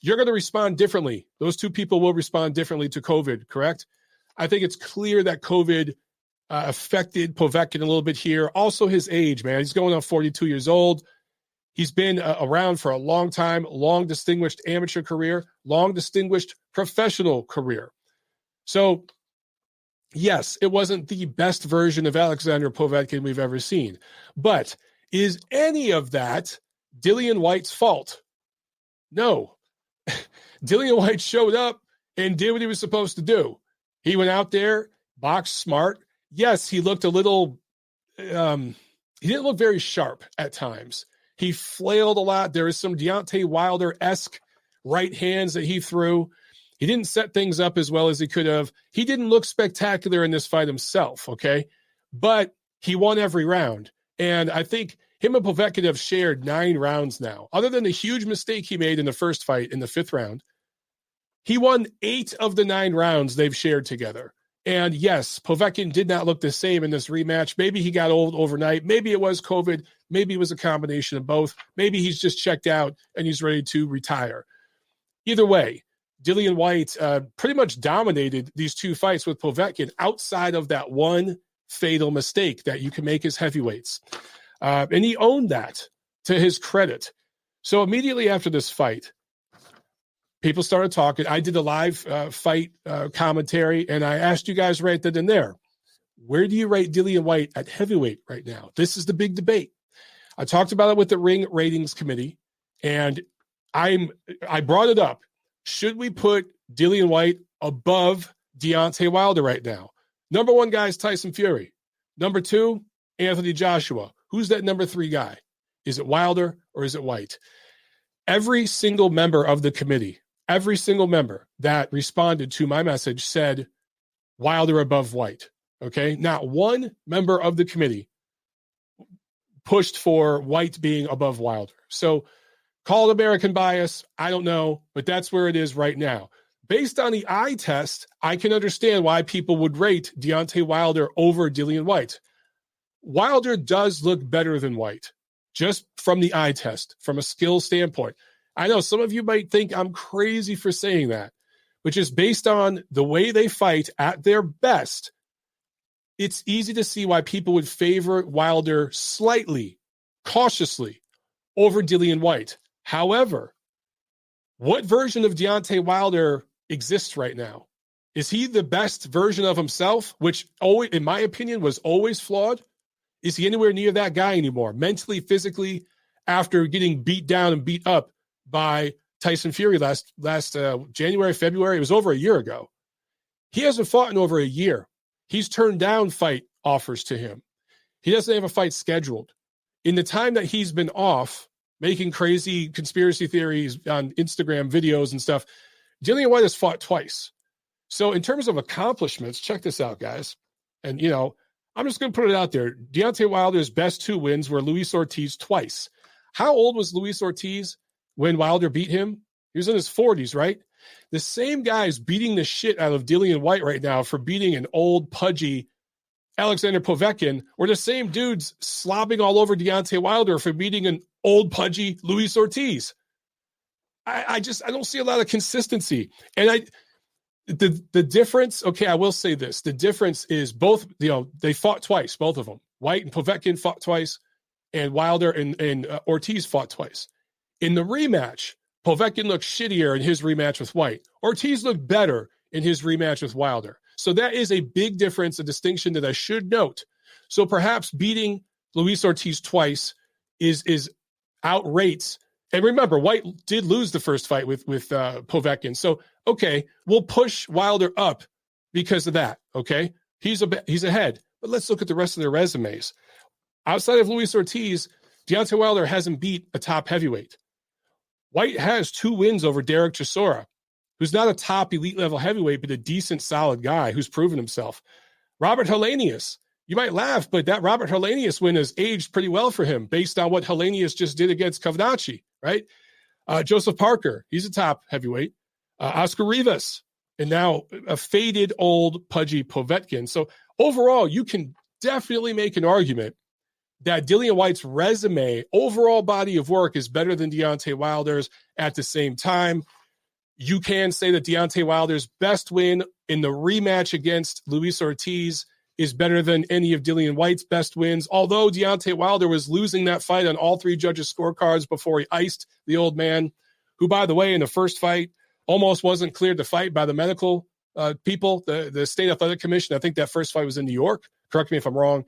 you're going to respond differently. Those two people will respond differently to COVID, correct? I think it's clear that COVID affected Povetkin a little bit here. Also his age, man. He's going on 42 years old. He's been around for a long time, long distinguished amateur career, long distinguished professional career. So, yes, it wasn't the best version of Alexander Povetkin we've ever seen. But is any of that Dillian Whyte's fault? No. Dillian Whyte showed up and did what he was supposed to do. He went out there, boxed smart. Yes, he looked a little, he didn't look very sharp at times. He flailed a lot. There is some Deontay Wilder-esque right hands that he threw. He didn't set things up as well as he could have. He didn't look spectacular in this fight himself, okay? But he won every round. And I think him and Povetkin have shared 9 rounds now. Other than the huge mistake he made in the first fight in the 5th round, he won 8 of the 9 rounds they've shared together. And yes, Povetkin did not look the same in this rematch. Maybe he got old overnight. Maybe it was COVID. Maybe it was a combination of both. Maybe he's just checked out and he's ready to retire. Either way, Dillian Whyte pretty much dominated these 2 fights with Povetkin outside of that one fatal mistake that you can make as heavyweights. And he owned that to his credit. So immediately after this fight, people started talking. I did a live fight commentary, and I asked you guys right then and there, where do you rate Dillian Whyte at heavyweight right now? This is the big debate. I talked about it with the Ring Ratings Committee, and I brought it up. Should we put Dillian Whyte above Deontay Wilder right now? Number 1 guy is Tyson Fury. Number 2, Anthony Joshua. Who's that number 3 guy? Is it Wilder or is it Whyte? Every single member of the committee, every single member that responded to my message said Wilder above Whyte. Okay? Not one member of the committee pushed for Whyte being above Wilder. So call it American bias. I don't know, but that's where it is right now. Based on the eye test, I can understand why people would rate Deontay Wilder over Dillian Whyte. Wilder does look better than Whyte, just from the eye test, from a skill standpoint. I know some of you might think I'm crazy for saying that, but just based on the way they fight at their best, it's easy to see why people would favor Wilder slightly, cautiously, over Dillian Whyte. However, what version of Deontay Wilder exists right now? Is he the best version of himself, which always, in my opinion, was always flawed? Is he anywhere near that guy anymore, mentally, physically, after getting beat down and beat up by Tyson Fury last January, February? It was over a year ago. He hasn't fought in over a year. He's turned down fight offers to him. He doesn't have a fight scheduled. In the time that he's been off, making crazy conspiracy theories on Instagram videos and stuff, Dillian Whyte has fought twice. So in terms of accomplishments, check this out, guys. And, you know, I'm just going to put it out there. Deontay Wilder's best 2 wins were Luis Ortiz twice. How old was Luis Ortiz when Wilder beat him? He was in his 40s, right? The same guy's beating the shit out of Dillian Whyte right now for beating an old, pudgy Alexander Povetkin, or the same dudes slobbing all over Deontay Wilder for beating an old, pudgy Luis Ortiz. I don't see a lot of consistency. And the difference, okay, I will say this. The difference is both, you know, they fought twice, both of them. Whyte and Povetkin fought twice, and Wilder and Ortiz fought twice. In the rematch, Povetkin looked shittier in his rematch with Whyte. Ortiz looked better in his rematch with Wilder. So that is a big difference, a distinction that I should note. So perhaps beating Luis Ortiz twice is outrates. And remember, Whyte did lose the first fight with Povetkin. So, okay, we'll push Wilder up because of that, okay? He's ahead. But let's look at the rest of their resumes. Outside of Luis Ortiz, Deontay Wilder hasn't beat a top heavyweight. Whyte has 2 wins over Derek Chisora. who's not a top elite level heavyweight, but a decent, solid guy who's proven himself. Robert Helenius, you might laugh, but that Robert Helenius win has aged pretty well for him based on what Helenius just did against Kovnachi, right? Joseph Parker, he's a top heavyweight. Oscar Rivas, and now a faded old pudgy Povetkin. So overall, you can definitely make an argument that Dillian Whyte's resume, overall body of work, is better than Deontay Wilder's. At the same time, you can say that Deontay Wilder's best win in the rematch against Luis Ortiz is better than any of Dillian Whyte's best wins, although Deontay Wilder was losing that fight on all three judges' scorecards before he iced the old man, who, by the way, in the first fight, almost wasn't cleared to fight by the medical people, the State Athletic Commission. I think that first fight was in New York. Correct me if I'm wrong.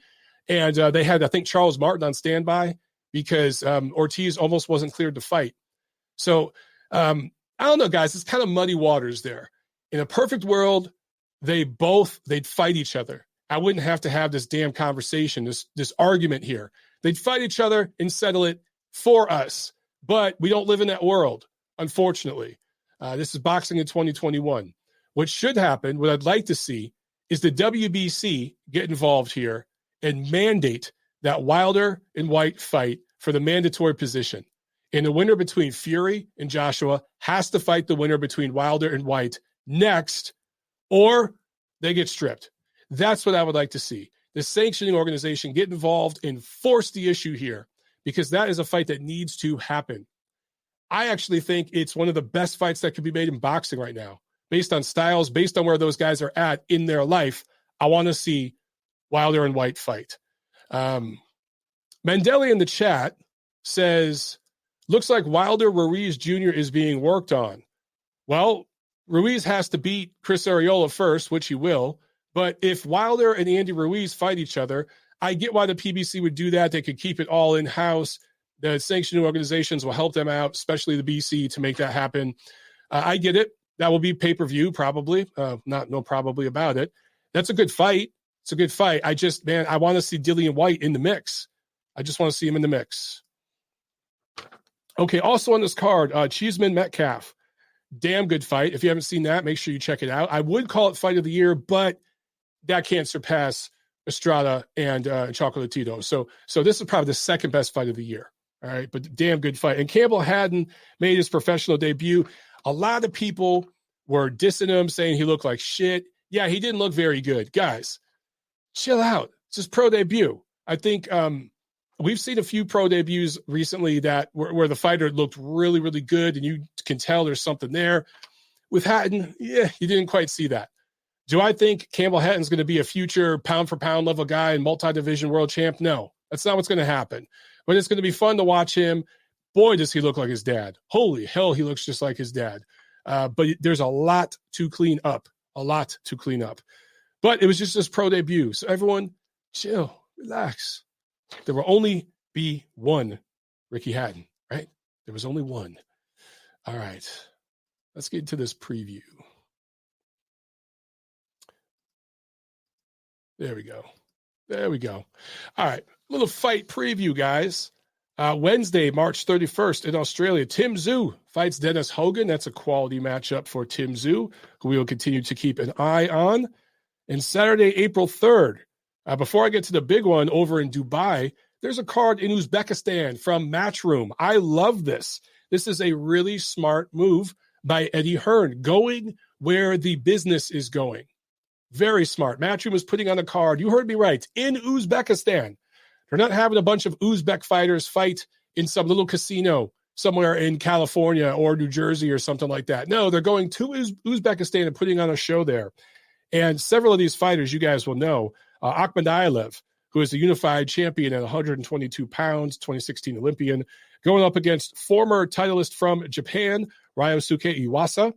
And they had, I think, Charles Martin on standby because Ortiz almost wasn't cleared to fight. So I don't know, guys. It's kind of muddy waters there. In a perfect world, they'd fight each other. I wouldn't have to have this damn conversation, this argument here. They'd fight each other and settle it for us. But we don't live in that world, unfortunately. This is boxing in 2021. What should happen, what I'd like to see, is the WBC get involved here and mandate that Wilder and Whyte fight for the mandatory position. And the winner between Fury and Joshua has to fight the winner between Wilder and Whyte next, or they get stripped. That's what I would like to see. The sanctioning organization get involved and force the issue here, because that is a fight that needs to happen. I actually think it's one of the best fights that could be made in boxing right now, based on styles, based on where those guys are at in their life. I want to see Wilder and Whyte fight. Mandeli in the chat says, looks like Wilder Ruiz Jr. is being worked on. Well, Ruiz has to beat Chris Arreola first, which he will. But if Wilder and Andy Ruiz fight each other, I get why the PBC would do that. They could keep it all in-house. The sanctioning organizations will help them out, especially the BC, to make that happen. I get it. That will be pay-per-view, probably. No probably about it. That's a good fight. It's a good fight. I want to see Dillian Whyte in the mix. I just want to see him in the mix. Okay, also on this card, Cheeseman Metcalf. Damn good fight. If you haven't seen that, make sure you check it out. I would call it fight of the year, but that can't surpass Estrada and Chocolatito. So this is probably the second best fight of the year. All right, but damn good fight. And Campbell Hadden made his professional debut. A lot of people were dissing him, saying he looked like shit. Yeah, he didn't look very good. Guys, chill out. It's his pro debut. I think we've seen a few pro debuts recently that where the fighter looked really, really good, and you can tell there's something there. With Hadden, yeah, you didn't quite see that. Do I think Campbell Hatton's going to be a future pound-for-pound level guy and multi-division world champ? No, that's not what's going to happen. But it's going to be fun to watch him. Boy, does he look like his dad. Holy hell, he looks just like his dad. But there's a lot to clean up. But it was just his pro debut. So everyone, chill, relax. There will only be one Ricky Hatton, right? There was only one. All right. Let's get into this preview. There we go. All right. Little fight preview, guys. Wednesday, March 31st in Australia, Tim Tszyu fights Dennis Hogan. That's a quality matchup for Tim Tszyu, who we will continue to keep an eye on. And Saturday, April 3rd, before I get to the big one over in Dubai, there's a card in Uzbekistan from Matchroom. I love this. This is a really smart move by Eddie Hearn, going where the business is going. Very smart. Matchroom is putting on a card, you heard me right, in Uzbekistan. They're not having a bunch of Uzbek fighters fight in some little casino somewhere in California or New Jersey or something like that. No, they're going to Uzbekistan and putting on a show there. And several of these fighters you guys will know. Akhmadiev, who is the unified champion at 122 pounds, 2016 Olympian, going up against former titleist from Japan, Ryosuke Iwasa,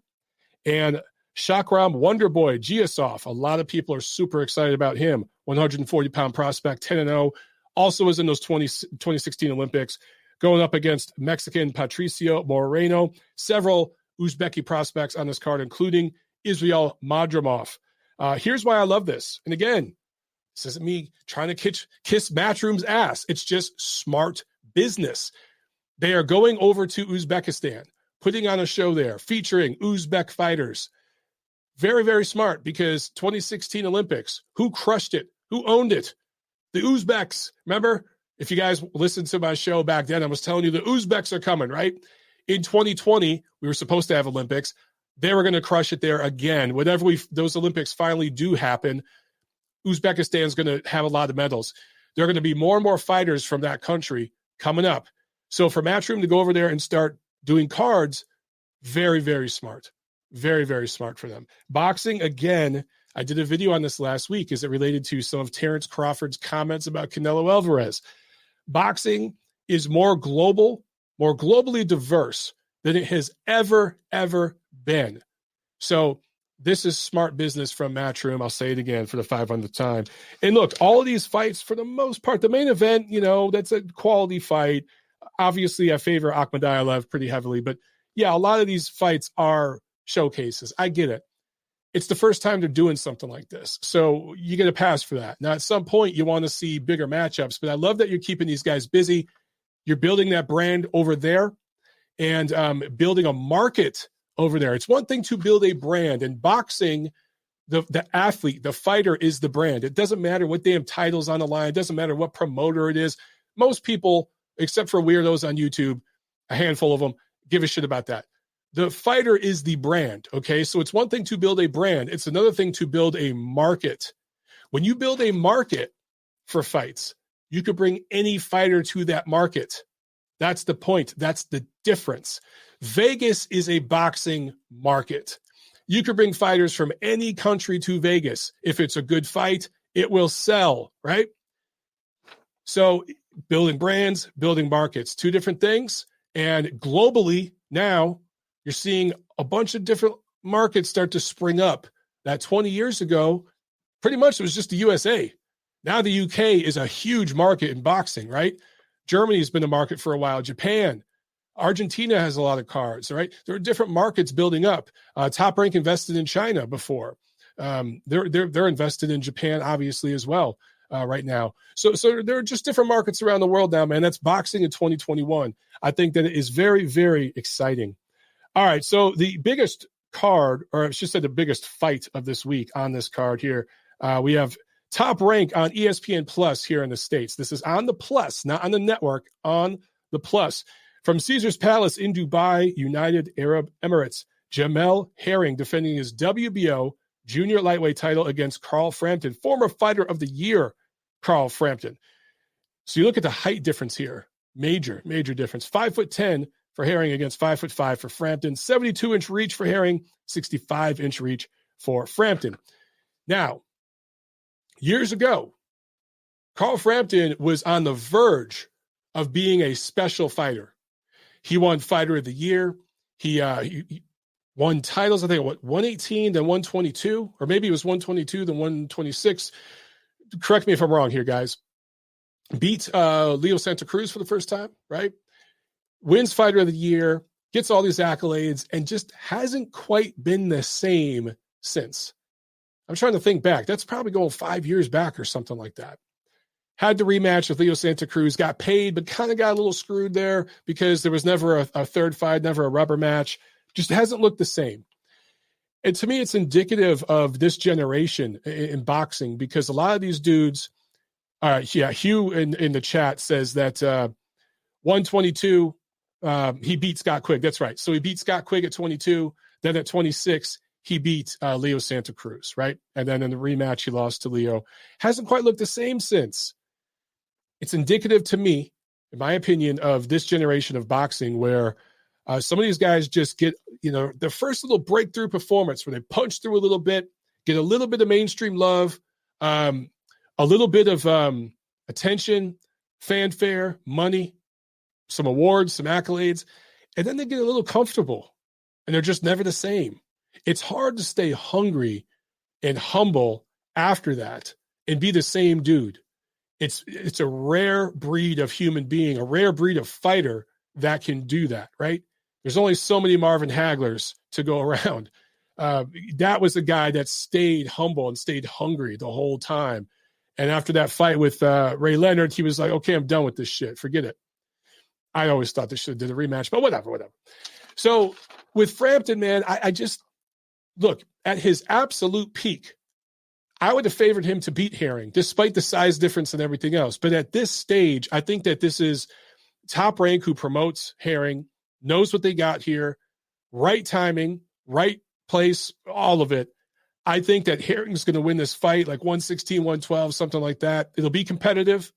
and Shakram Wonderboy Giasov. A lot of people are super excited about him. 140-pound prospect, 10-0. Also was in those 2016 Olympics, going up against Mexican Patricio Moreno. Several Uzbeki prospects on this card, including Israel Madrimov. Here's why I love this. And again, this isn't me trying to kiss Matchroom's ass. It's just smart business. They are going over to Uzbekistan, putting on a show there featuring Uzbek fighters. Very, very smart, because 2016 Olympics, who crushed it? Who owned it? The Uzbeks. Remember, if you guys listened to my show back then, I was telling you the Uzbeks are coming, right? In 2020, we were supposed to have Olympics. They were going to crush it there again. Whatever those Olympics finally do happen, Uzbekistan's going to have a lot of medals. There are going to be more and more fighters from that country coming up. So for Matchroom to go over there and start doing cards, very, very smart. Very, very smart for them. Boxing, again, I did a video on this last week. Is it related to some of Terrence Crawford's comments about Canelo Alvarez? Boxing is more global, more globally diverse than it has ever been. So this is smart business from Matchroom. I'll say it again for the 500th time. And look, all of these fights, for the most part, the main event, that's a quality fight. Obviously, I favor Akhmadaliev pretty heavily, but yeah, a lot of these fights are showcases. I get it. It's the first time they're doing something like this. So you get a pass for that. Now, at some point, you want to see bigger matchups, but I love that you're keeping these guys busy. You're building that brand over there and building a market over there. It's one thing to build a brand. In boxing, the athlete, the fighter is the brand. It doesn't matter what damn title's on the line. It doesn't matter what promoter it is. Most people, except for weirdos on YouTube, a handful of them, give a shit about that. The fighter is the brand, okay? So it's one thing to build a brand. It's another thing to build a market. When you build a market for fights, you could bring any fighter to that market. That's the point. That's the difference. Vegas is a boxing market. You could bring fighters from any country to Vegas. If it's a good fight, it will sell, right? So building brands, building markets, two different things. And globally now, you're seeing a bunch of different markets start to spring up. That 20 years ago, pretty much it was just the USA. Now the UK is a huge market in boxing, right? Germany's been a market for a while. Japan, Argentina has a lot of cards, right? There are different markets building up. Top Rank invested in China before. They're invested in Japan, obviously, as well right now. So there are just different markets around the world now, man. That's boxing in 2021. I think that it is very, very exciting. All right, so the biggest card, or I should say the biggest fight of this week on this card here, we have Top Rank on ESPN Plus here in the States. This is on the Plus, not on the network, on the Plus. From Caesars Palace in Dubai, United Arab Emirates, Jamel Herring defending his WBO junior lightweight title against Carl Frampton, former fighter of the year, Carl Frampton. So you look at the height difference here. Major difference. 5'10" for Herring against 5'5" for Frampton. 72-inch reach for Herring, 65-inch reach for Frampton. Now, years ago, Carl Frampton was on the verge of being a special fighter. He won Fighter of the Year. He won titles, I think, 118, then 122, or maybe it was 122, then 126. Correct me if I'm wrong here, guys. Beat Leo Santa Cruz for the first time, right? Wins Fighter of the Year, gets all these accolades, and just hasn't quite been the same since. I'm trying to think back. That's probably going 5 years back or something like that. Had the rematch with Leo Santa Cruz, got paid, but kind of got a little screwed there because there was never a third fight, never a rubber match. Just hasn't looked the same. And to me, it's indicative of this generation in boxing because a lot of these dudes, Hugh in the chat says that 122, he beat Scott Quigg. That's right. So he beat Scott Quigg at 22. Then at 26, he beat Leo Santa Cruz, right? And then in the rematch, he lost to Leo. Hasn't quite looked the same since. It's indicative to me, in my opinion, of this generation of boxing where some of these guys just get, their first little breakthrough performance where they punch through a little bit, get a little bit of mainstream love, a little bit of attention, fanfare, money, some awards, some accolades, and then they get a little comfortable and they're just never the same. It's hard to stay hungry and humble after that and be the same dude. It's a rare breed of human being, a rare breed of fighter that can do that, right? There's only so many Marvin Haglers to go around. That was the guy that stayed humble and stayed hungry the whole time. And after that fight with Ray Leonard, he was like, okay, I'm done with this shit. Forget it. I always thought they should have did a rematch, but whatever. So with Frampton, man, I just look at his absolute peak. I would have favored him to beat Herring, despite the size difference and everything else. But at this stage, I think that this is Top Rank, who promotes Herring, knows what they got here, right timing, right place, all of it. I think that Herring's going to win this fight like 116, 112, something like that. It'll be competitive,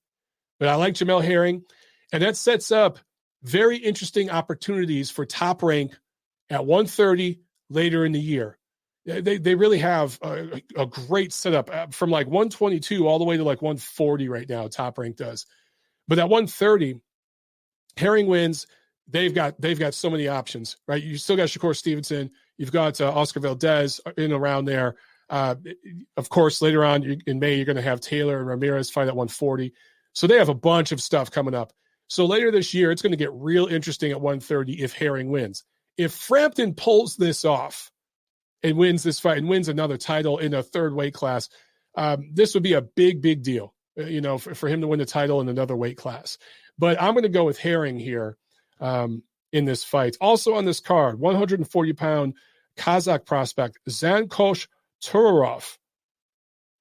but I like Jamel Herring. And that sets up very interesting opportunities for Top Rank at 130 later in the year. They really have a great setup from like 122 all the way to like 140 right now. Top Rank does, but at 130, Herring wins. They've got so many options, right? You still got Shakur Stevenson. You've got Oscar Valdez in around there. Of course, later on in May, you're going to have Taylor and Ramirez fight at 140. So they have a bunch of stuff coming up. So later this year, it's going to get real interesting at 130 if Herring wins. If Frampton pulls this off and wins this fight and wins another title in a third weight class, this would be a big, big deal, for him to win the title in another weight class. But I'm going to go with Herring here in this fight. Also on this card, 140-pound Kazakh prospect Zankosh Turarov.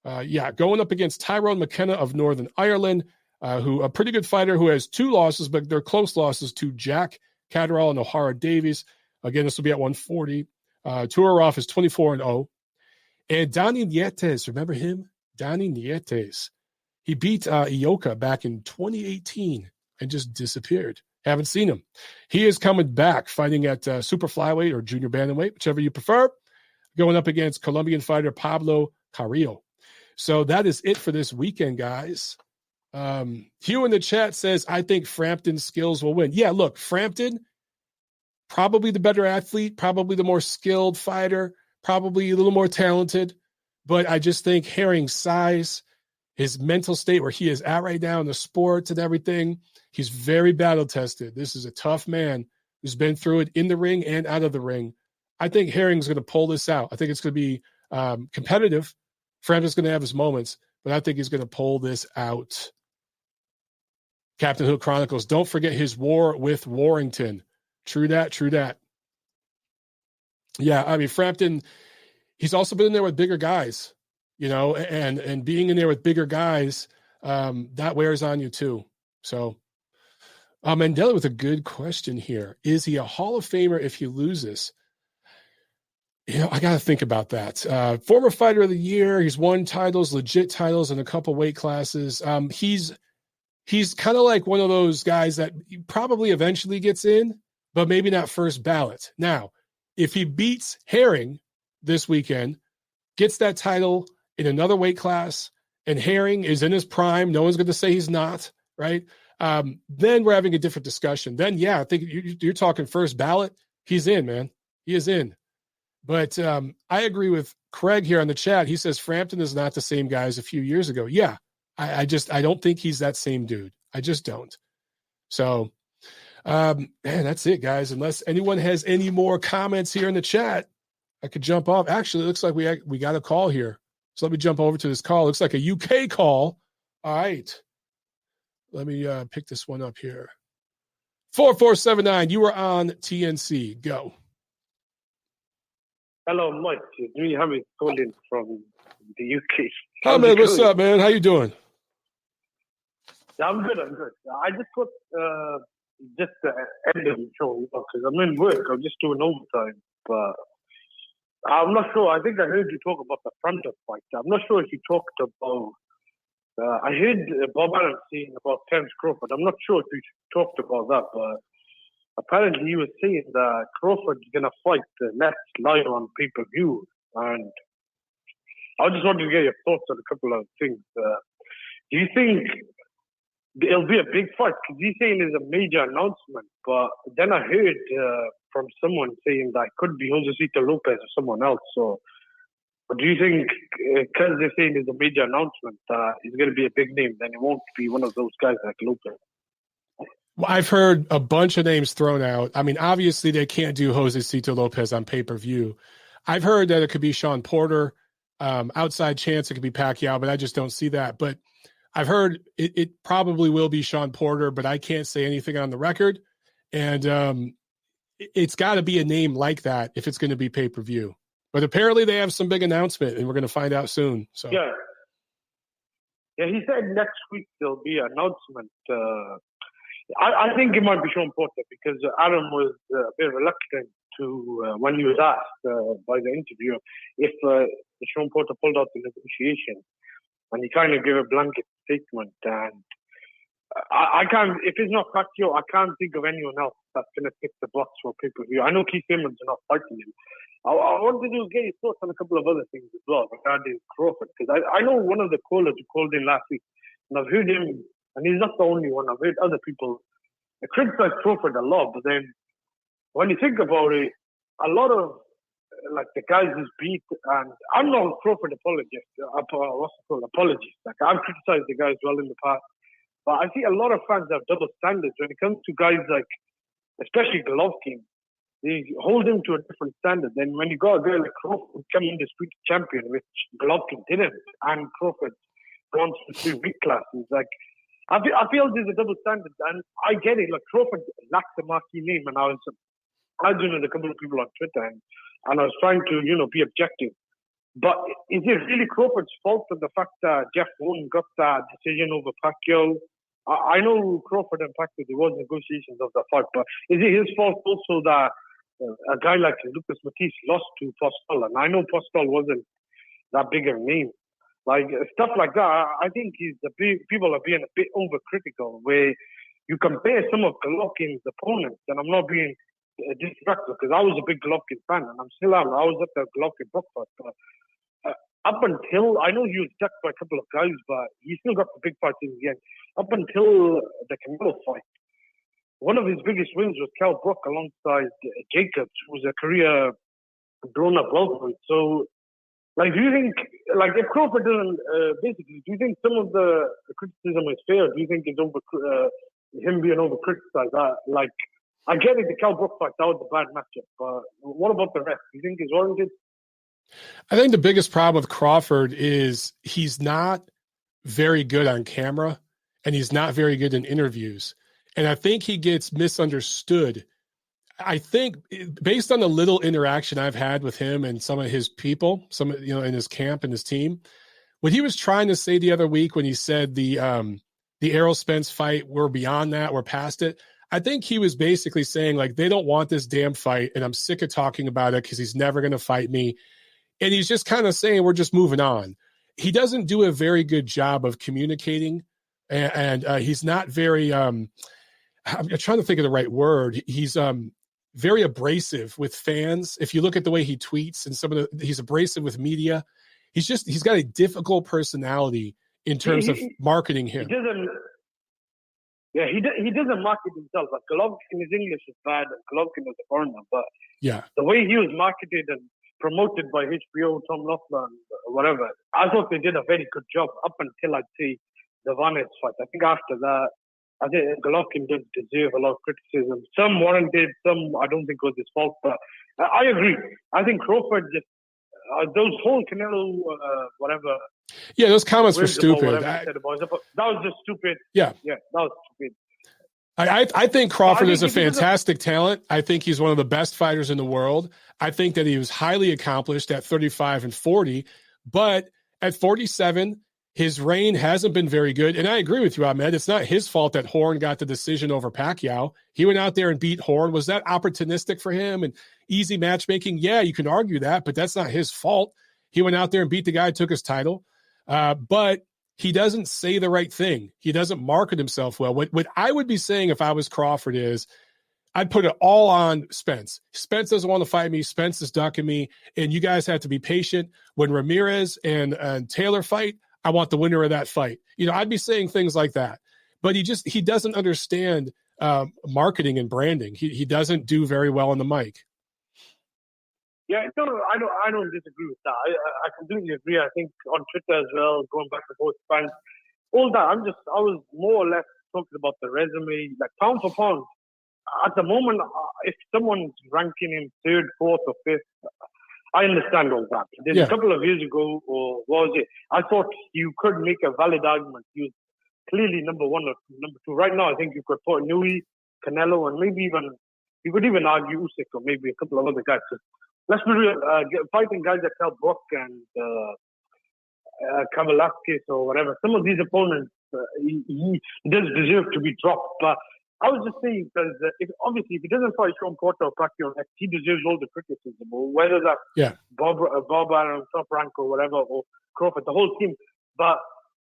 Going up against Tyrone McKenna of Northern Ireland, who a pretty good fighter who has 2 losses, but they're close losses to Jack Catterall and O'Hara Davies. Again, this will be at 140. Turarov is 24-0. And Donnie Nietes, remember him? Donnie Nietes. He beat Ioka back in 2018 and just disappeared. Haven't seen him. He is coming back fighting at super flyweight or junior bantamweight, whichever you prefer, going up against Colombian fighter Pablo Carrillo. So that is it for this weekend, guys. Hugh in the chat says, I think Frampton's skills will win. Yeah, look, Frampton, probably the better athlete, probably the more skilled fighter, probably a little more talented. But I just think Herring's size, his mental state where he is at right now in the sports and everything, he's very battle-tested. This is a tough man who's been through it in the ring and out of the ring. I think Herring's going to pull this out. I think it's going to be competitive. Frampton's going to have his moments, but I think he's going to pull this out. Captain Hook Chronicles, don't forget his war with Warrington. True that, true that. Yeah, I mean, Frampton, he's also been in there with bigger guys, and being in there with bigger guys, that wears on you too. So, Mandela with a good question here. Is he a Hall of Famer if he loses? I got to think about that. Former Fighter of the Year. He's won titles, legit titles in a couple weight classes. He's kind of like one of those guys that probably eventually gets in, but maybe not first ballot. Now, if he beats Herring this weekend, gets that title in another weight class, and Herring is in his prime, no one's going to say he's not, right? Then we're having a different discussion. Then, yeah, I think you're talking first ballot. He's in, man. He is in. But I agree with Craig here on the chat. He says Frampton is not the same guy as a few years ago. Yeah, I don't think he's that same dude. I just don't. So, man, that's it, guys. Unless anyone has any more comments here in the chat, I could jump off. Actually, it looks like we got a call here. So let me jump over to this call. It looks like a UK call. All right. Let me pick this one up here. 4479, you are on TNC. Go. Hello, Mike. It's me, Hamid, calling from the UK. Hi, man. What's up, man? How you doing? Yeah, I'm good. I just got just the end of the show because I'm in work. I'm just doing overtime. But I'm not sure. I think I heard you talk about the Frampton fight. I'm not sure if you talked about... I heard Bob Allen saying about Terence Crawford. I'm not sure if you talked about that, but apparently he was saying that Crawford is going to fight the next live on pay-per-view. And I just wanted to get your thoughts on a couple of things. Do you think it'll be a big fight? Because he's saying it's a major announcement. But then I heard from someone saying that it could be Josecito Lopez or someone else. So do you think, because they're saying it's a major announcement, it's going to be a big name, then it won't be one of those guys like Lopez? Well, I've heard a bunch of names thrown out. I mean, obviously they can't do Josecito Lopez on pay-per-view. I've heard that it could be Sean Porter. Outside chance it could be Pacquiao, but I just don't see that. But I've heard it probably will be Sean Porter, but I can't say anything on the record. And it's got to be a name like that if it's going to be pay-per-view. But apparently they have some big announcement, and we're going to find out soon. So yeah, he said next week there'll be an announcement. I think it might be Sean Porter because Adam was a bit reluctant to when he was asked by the interviewer if Sean Porter pulled out the negotiation, and he kind of gave a blanket statement. And I can't, if it's not Pacquiao, I can't think of anyone else that's going to tick the box for pay-per-view. I know Keith Simmons are not fighting him. I wanted to get your thoughts on a couple of other things as well regarding Crawford, because I know one of the callers who called in last week, and I've heard him, and he's not the only one. I've heard other people criticize Crawford a lot, but then when you think about it, a lot of like the guys who's beat, and I'm not a Crawford apologist. Apologist. Like I've criticized the guy as well in the past. But I see a lot of fans have double standards when it comes to guys like, especially Golovkin. They hold him to a different standard. Then when you got a guy like Crawford coming undisputed champion, which Golovkin didn't, and Crawford gone through 3 weight classes, like I feel there's a double standard, and I get it. Like Crawford lacks a marquee name, and I was arguing with a couple of people on Twitter, and I was trying to be objective. But is it really Crawford's fault for the fact that Jeff Warren got that decision over Pacquiao? I know Crawford and Pacquiao, there was negotiations of the fight, but is it his fault also that a guy like Lucas Matisse lost to Postol? And I know Postol wasn't that big a name. Like, stuff like that, I think people are being a bit overcritical, where you compare some of Golovkin's opponents, and I'm not being disrespectful, because I was a big Golovkin fan, and I'm still am. I was at the Golovkin book fight, but up until, I know he was jacked by a couple of guys, but he still got the big fights in the end. Up until the Canelo fight, one of his biggest wins was Cal Brook alongside Jacobs, who was a career grown-up welterweight. So, like, do you think, like, if Crawford doesn't, basically, do you think some of the criticism is fair? Do you think it's him being over-criticized? Like, I get it, the Cal Brook fight, that was a bad matchup, but what about the rest? Do you think it's warranted? I think the biggest problem with Crawford is he's not very good on camera, and he's not very good in interviews. And I think he gets misunderstood. I think based on the little interaction I've had with him and some of his people, in his camp and his team, what he was trying to say the other week when he said the Errol Spence fight, we're beyond that, we're past it. I think he was basically saying, like, they don't want this damn fight, and I'm sick of talking about it because he's never going to fight me. And he's just kind of saying, we're just moving on. He doesn't do a very good job of communicating, and he's not very, I'm trying to think of the right word. He's very abrasive with fans. If you look at the way he tweets and he's abrasive with media. He's got a difficult personality in terms of marketing him. He doesn't market himself. Like Golovkin, his English is bad, and Golovkin was a foreigner, but yeah, the way he was marketed and promoted by HBO, Tom Loeffler, whatever, I thought they did a very good job up until I'd see the Vanez fight. I think after that, I think Golovkin did deserve a lot of criticism. Some warranted, some I don't think was his fault, but I agree. I think Crawford just, those whole Canelo, whatever. Yeah, those comments were stupid. That was just stupid. Yeah, that was stupid. I think Crawford is a fantastic talent. I think he's one of the best fighters in the world. I think that he was highly accomplished at 35 and 40, but at 47, his reign hasn't been very good. And I agree with you, Ahmed. It's not his fault that Horn got the decision over Pacquiao. He went out there and beat Horn. Was that opportunistic for him and easy matchmaking? Yeah, you can argue that, but that's not his fault. He went out there and beat the guy who took his title. But he doesn't say the right thing. He doesn't market himself well. What I would be saying if I was Crawford is I'd put it all on Spence. Spence doesn't want to fight me. Spence is ducking me. And you guys have to be patient. When Ramirez and Taylor fight, I want the winner of that fight. I'd be saying things like that. But he doesn't understand marketing and branding. He doesn't do very well on the mic. Yeah, no, I don't disagree with that. I completely agree. I think on Twitter as well, going back and forth, fans, all that. I was more or less talking about the resume, like pound for pound. At the moment, if someone's ranking him 3rd, 4th, or 5th, I understand all that. There's a couple of years ago, or what was it? I thought you could make a valid argument. He was clearly number 1 or number 2. Right now, I think you could put Nui, Canelo, and maybe even You could even argue Usyk or maybe a couple of other guys. So let's be real. Fighting guys like Cal Brook and Kavalaskis or whatever. Some of these opponents, he does deserve to be dropped. But I was just saying because if he doesn't fight Sean Porter or Pacquiao next, he deserves all the criticism. Whether that's Bob Arum, Top Rank or whatever, or Crawford, the whole team. But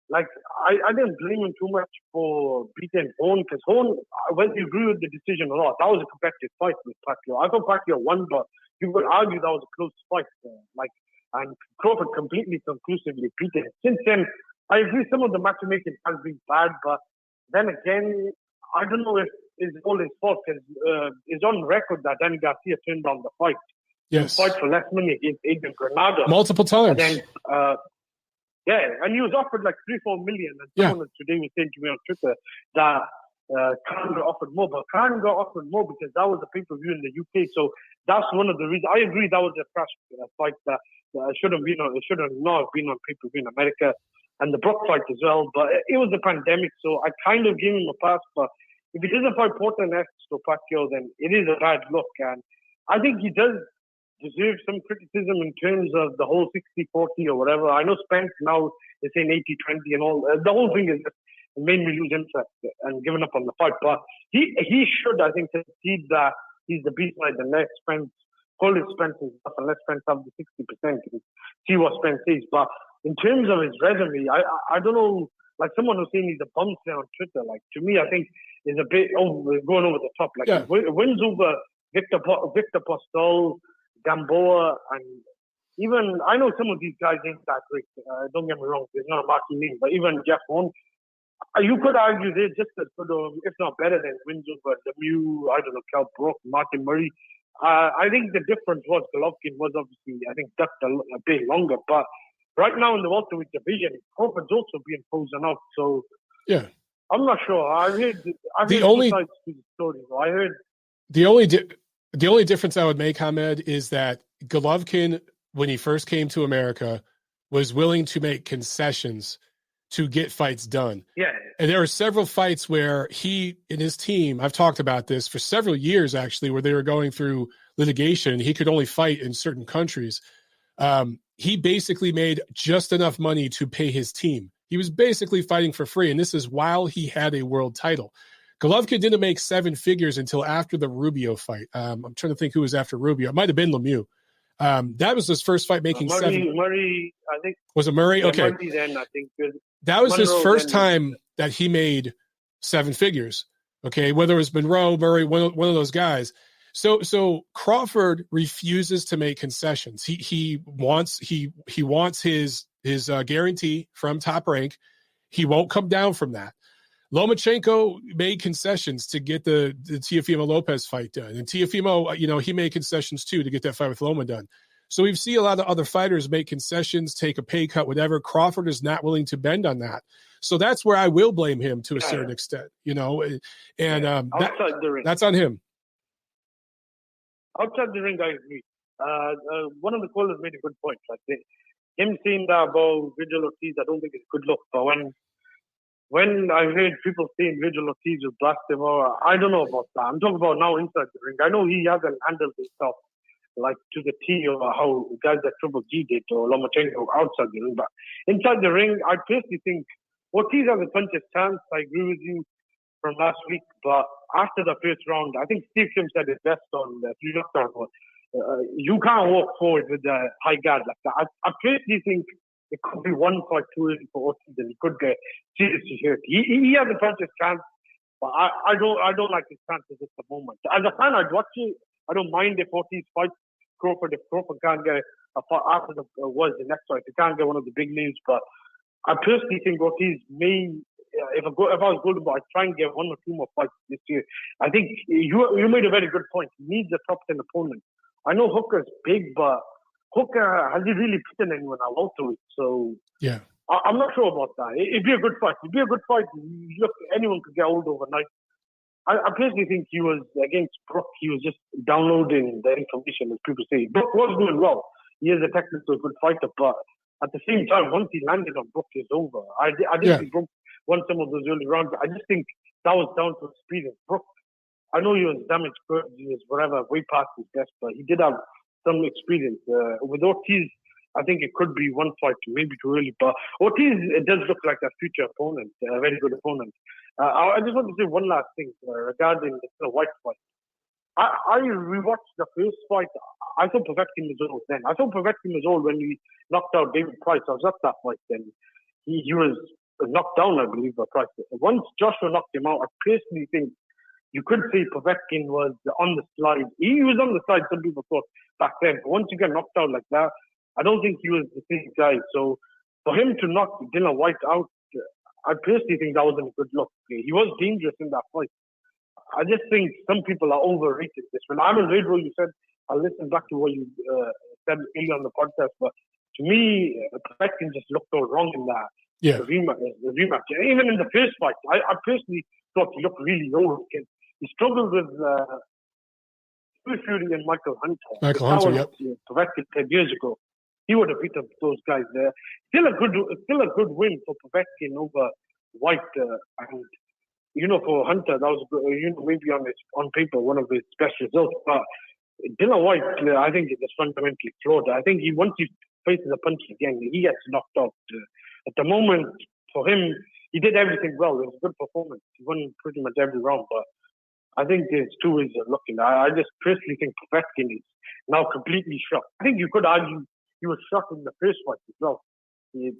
like I didn't blame him too much for beating Horn because Horn, whether you agree with the decision or not, that was a competitive fight with Pacquiao. I thought Pacquiao won, but you could argue that was a close fight. And Crawford completely conclusively beat him. Since then, I agree some of the matchmaking has been bad, but then again, I don't know if it's all his fault because it's on record that Danny Garcia turned down the fight. Yes. Fight for less money against Adrian Granado. Multiple times. And then, and he was offered like 3-4 million. And someone today was saying to me on Twitter that Khan got offered more, but Khan got offered more because that was a pay-per-view in the UK. So that's one of the reasons. I agree that was a crash fight that should have not been on pay-per-view in America, and the Brock fight as well. But it was a pandemic, so I kind of gave him a pass. But if he doesn't fight Porter next or Pacquiao, then it is a bad look. And I think he does deserve some criticism in terms of the whole 60-40 or whatever. I know Spence now is saying 80-20 and all. The whole thing is just made me lose interest and given up on the fight. But he should, I think, concede that he's the beast like the next Spence. Call it Spence and stuff, and let Spence have the 60% and see what Spence is. But in terms of his resume, I don't know. Like someone was saying he's a bum on Twitter. Like to me, I think is a bit going over the top. Like wins over Victor Postol, Gamboa, and even I know some of these guys ain't that great. Don't get me wrong, there's not a marquee name, but even Jeff Horn, you could argue they're just as good, if not better than wins over Lemieux, I don't know, Cal Brook, Martin Murray. I think the difference was Golovkin was obviously, I think, ducked a bit longer. But right now in the welterweight division, Crawford's also being frozen out. So yeah, I'm not sure. I heard the only sides to the story. I heard the only difference I would make, Hamed, is that Golovkin, when he first came to America, was willing to make concessions to get fights done. Yeah. And there are several fights where he and his team, I've talked about this for several years, actually, where they were going through litigation. He could only fight in certain countries. He basically made just enough money to pay his team. He was basically fighting for free. And this is while he had a world title. Golovkin didn't make 7 figures until after the Rubio fight. I'm trying to think who was after Rubio. It might have been Lemieux. That was his first fight making Murray, I think. Was it Murray? Yeah, okay. Murray then, I think. That was his first then, time that he made 7 figures. Okay. Whether it was Monroe, Murray, one of those guys. So Crawford refuses to make concessions. He wants his guarantee from Top Rank. He won't come down from that. Lomachenko made concessions to get the Teofimo Lopez fight done. And Teofimo, he made concessions too to get that fight with Loma done. So we see a lot of other fighters make concessions, take a pay cut, whatever. Crawford is not willing to bend on that. So that's where I will blame him to a certain extent, and that's on him. Outside the ring, I agree. One of the callers made a good point. Like him saying that about Virgil Ortiz, I don't think it's a good look. But when I heard people saying Virgil Ortiz was blasted, I don't know about that. I'm talking about now inside the ring. I know he hasn't handled himself like to the T or how guys like Triple G did or Lomachenko outside the ring. But inside the ring, I personally think Ortiz has a puncher's chance. I agree with you from last week. But after the first round, I think Steve Kim said it best on the 3 knockdown. You can't walk forward with a high guard like that. I personally think it could be one fight too early for Ortiz and he could get seriously hurt. He has a puncher's chance, but I don't like his chances at the moment. As a fan, I'd watch it. I don't mind if Ortiz fights Crawford. If Crawford can't get a fight after the next fight, he can't get one of the big names. But I personally think Ortiz may, if I was Golden Boy, I'd try and get 1 or 2 more fights this year. I think you made a very good point. He needs a top 10 opponent. I know Hooker's big, but Hooker, has he really beaten anyone at welterweight? So yeah, I'm not sure about that. It'd be a good fight. Look, anyone could get old overnight. I personally think he was, against Brook, he was just downloading the information, as people say. Brook was doing well. He is a technical good fighter, but at the same time, once he landed on Brook, it's over. I didn't think Brook won some of those early rounds. I just think that was down to experience. Brook, I know he was damaged goods, he was whatever, way past his best, but he did have some experience. With Ortiz, I think it could be one fight, maybe too early. But Ortiz, it does look like a future opponent, a very good opponent. I just want to say one last thing regarding the Whyte fight. I rewatched the first fight. I thought Povetkin was old then. I thought Povetkin was old when he knocked out David Price. I was at that fight then. He was knocked down, I believe, by Price. Once Joshua knocked him out, I personally think you could say Povetkin was on the slide. He was on the slide, some people thought back then. But once you get knocked out like that, I don't think he was the same guy. So for him to knock Dillian Whyte out, I personally think that wasn't a good look. He was dangerous in that fight. I just think some people are overrated this. When I'm in radio, you said, I'll listen back to what you said earlier on the podcast, but to me, Povetkin just looked all wrong in that. Yeah. The rematch. Even in the first fight, I personally thought he looked really old. He struggled with Fury and Michael Hunter. Michael Hunter, yep. Povetkin 10 years ago. He would have beat up those guys there. Still a good win for Povetkin over Whyte. And for Hunter, that was maybe on paper one of his best results. But Dillian Whyte, I think, is fundamentally flawed. I think once he faces a punch again, he gets knocked out. At the moment, for him, he did everything well. It was a good performance. He won pretty much every round. But I think there's two ways of looking. I just personally think Povetkin is now completely shocked. I think you could argue he was shocked in the first fight as well. He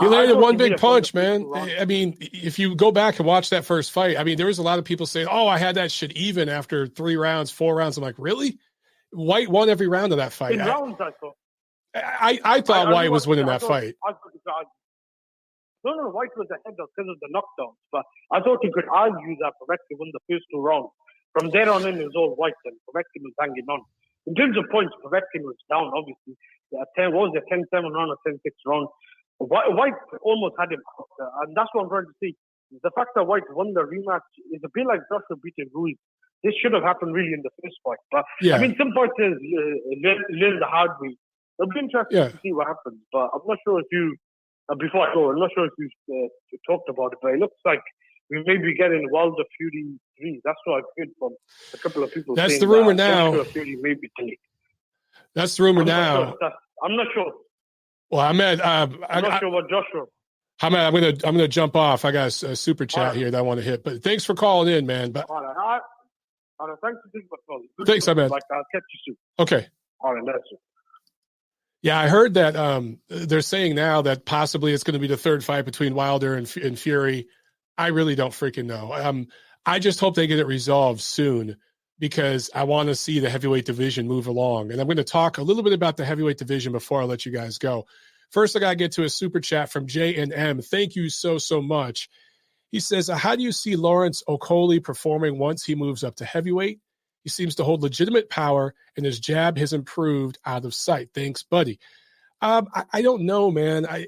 landed one big punch, man. I mean, if you go back and watch that first fight, I mean, there was a lot of people saying, I had that shit even after 3 rounds, 4 rounds. I'm like, really? Whyte won every round of that fight. In rounds, I thought. I thought Whyte was winning that fight. No, Whyte was ahead because of the knockdowns. But I thought you could argue that Povetkin won the first 2 rounds. From there on in, it was all Whyte, and Povetkin was hanging on. In terms of points, Povetkin was down, obviously. 10-7 round or 10-6 round. Whyte almost had him, and that's what I'm trying to see. The fact that Whyte won the rematch is a bit like Joshua beating Ruiz. This should have happened really in the first fight. But, yeah. I mean, some fighters learn the hard way. It'll be interesting to see what happens. But I'm not sure if you, before I go, I'm not sure if you talked about it, but it looks like we may be getting Wilder Fury 3. That's what I've heard from a couple of people. That's the rumor now. Fury may be delayed. That's the rumor now. I'm not sure. Well, Ahmed, I'm not sure what Joshua. I'm gonna jump off. I got a super chat here that I want to hit. But thanks for calling in, man. But all right. Thanks for taking my call. Thanks, Ahmed. I'll catch you soon. Okay. All right, that's it. Yeah, I heard that they're saying now that possibly it's going to be the third fight between Wilder and Fury. I really don't freaking know. I just hope they get it resolved soon because I want to see the heavyweight division move along. And I'm going to talk a little bit about the heavyweight division before I let you guys go. First, I got to get to a super chat from J&M. Thank you so much. He says, how do you see Lawrence Okolie performing once he moves up to heavyweight? He seems to hold legitimate power, and his jab has improved out of sight. Thanks, buddy. I don't know, man. I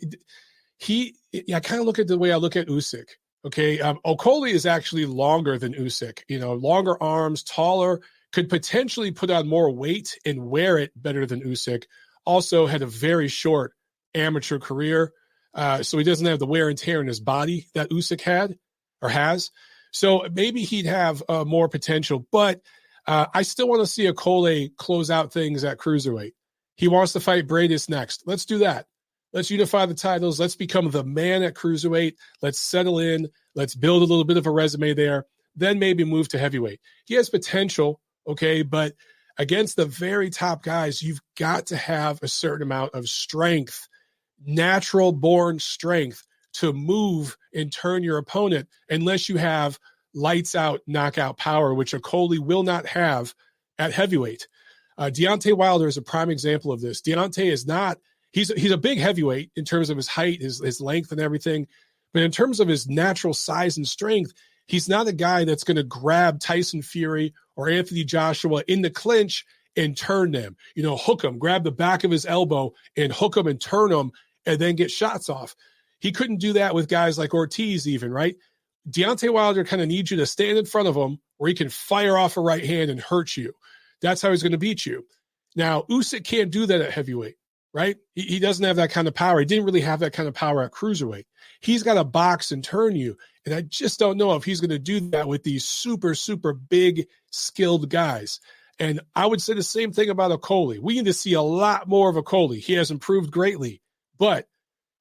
kind of look at the way I look at Usyk. Okay, Okolie is actually longer than Usyk. Longer arms, taller, could potentially put on more weight and wear it better than Usyk. Also had a very short amateur career, so he doesn't have the wear and tear in his body that Usyk had or has. So maybe he'd have more potential, but I still want to see Okolie close out things at cruiserweight. He wants to fight Bradis next. Let's do that. Let's unify the titles. Let's become the man at cruiserweight. Let's settle in. Let's build a little bit of a resume there. Then maybe move to heavyweight. He has potential, okay, but against the very top guys, you've got to have a certain amount of strength, natural-born strength to move and turn your opponent unless you have lights-out knockout power, which Okolie will not have at heavyweight. Deontay Wilder is a prime example of this. Deontay is not – he's a big heavyweight in terms of his height, his length and everything, but in terms of his natural size and strength, he's not a guy that's going to grab Tyson Fury or Anthony Joshua in the clinch and turn them, hook them, grab the back of his elbow and hook them and turn them and then get shots off. He couldn't do that with guys like Ortiz even, right? Deontay Wilder kind of needs you to stand in front of him where he can fire off a right hand and hurt you. That's how he's going to beat you. Now, Usyk can't do that at heavyweight. right? He doesn't have that kind of power. He didn't really have that kind of power at cruiserweight. He's got to box and turn you. And I just don't know if he's going to do that with these super, super big, skilled guys. And I would say the same thing about Okolie. We need to see a lot more of Okolie. He has improved greatly, but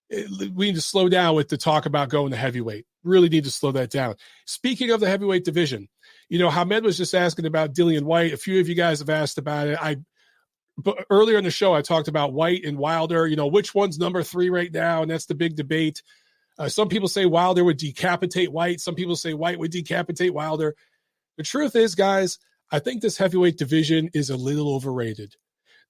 we need to slow down with the talk about going to heavyweight. Really need to slow that down. Speaking of the heavyweight division, Hamed was just asking about Dillian Whyte. A few of you guys have asked about it. But earlier in the show, I talked about Whyte and Wilder, which one's number 3 right now, and that's the big debate. Some people say Wilder would decapitate Whyte. Some people say Whyte would decapitate Wilder. The truth is, guys, I think this heavyweight division is a little overrated.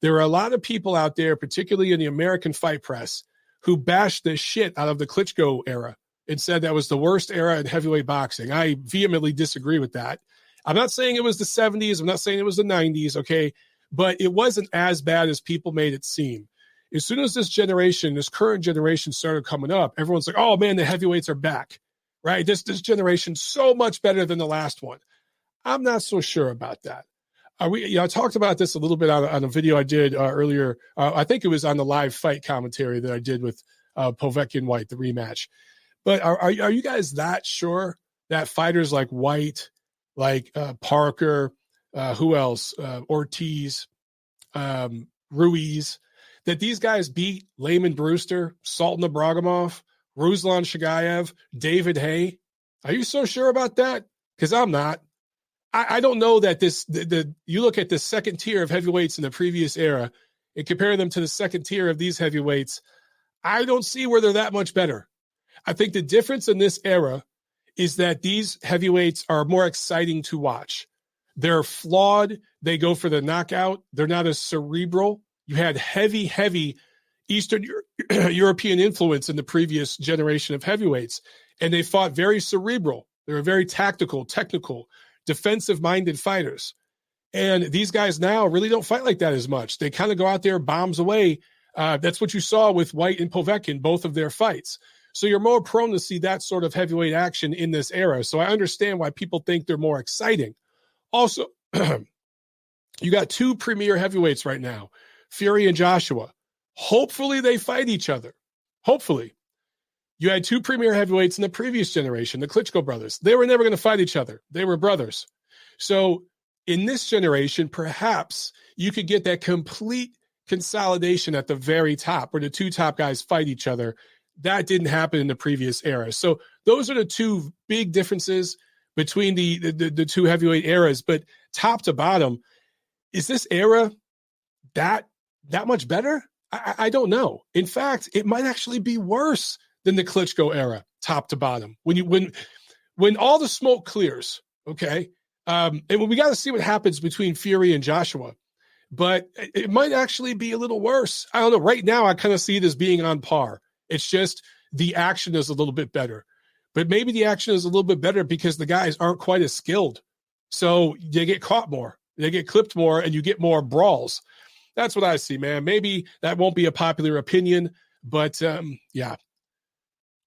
There are a lot of people out there, particularly in the American fight press, who bashed the shit out of the Klitschko era and said that was the worst era in heavyweight boxing. I vehemently disagree with that. I'm not saying it was the 70s. I'm not saying it was the 90s, okay? But it wasn't as bad as people made it seem. As soon as this current generation started coming up, everyone's like, oh, man, the heavyweights are back, right? This generation so much better than the last one. I'm not so sure about that. I talked about this a little bit on a video I did earlier. I think it was on the live fight commentary that I did with Povetkin Whyte, the rematch. But are you guys that sure that fighters like Whyte, like Parker, who else, Ortiz, Ruiz, that these guys beat Layman Brewster, Sultan Ibragimov, Ruslan Shagayev, David Haye? Are you so sure about that? Because I'm not. I don't know that you look at the second tier of heavyweights in the previous era and compare them to the second tier of these heavyweights. I don't see where they're that much better. I think the difference in this era is that these heavyweights are more exciting to watch. They're flawed. They go for the knockout. They're not as cerebral. You had heavy Eastern European influence in the previous generation of heavyweights, and they fought very cerebral. They were very tactical, technical, defensive-minded fighters. And these guys now really don't fight like that as much. They kind of go out there, bombs away. That's what you saw with Whyte and Povetkin, both of their fights. So you're more prone to see that sort of heavyweight action in this era. So I understand why people think they're more exciting. Also, you got 2 premier heavyweights right now, Fury and Joshua. Hopefully they fight each other. Hopefully. You had 2 premier heavyweights in the previous generation, the Klitschko brothers. They were never going to fight each other. They were brothers. So in this generation, perhaps you could get that complete consolidation at the very top where the 2 top guys fight each other. That didn't happen in the previous era. So those are the 2 big differences between the 2 heavyweight eras. But top to bottom, is this era that much better? I don't know. In fact, it might actually be worse than the Klitschko era, top to bottom. When all the smoke clears, okay, and we got to see what happens between Fury and Joshua, but it might actually be a little worse. I don't know. Right now, I kind of see it as being on par. It's just the action is a little bit better, but maybe the action is a little bit better because the guys aren't quite as skilled. So they get caught more, they get clipped more, and you get more brawls. That's what I see, man. Maybe that won't be a popular opinion, but yeah.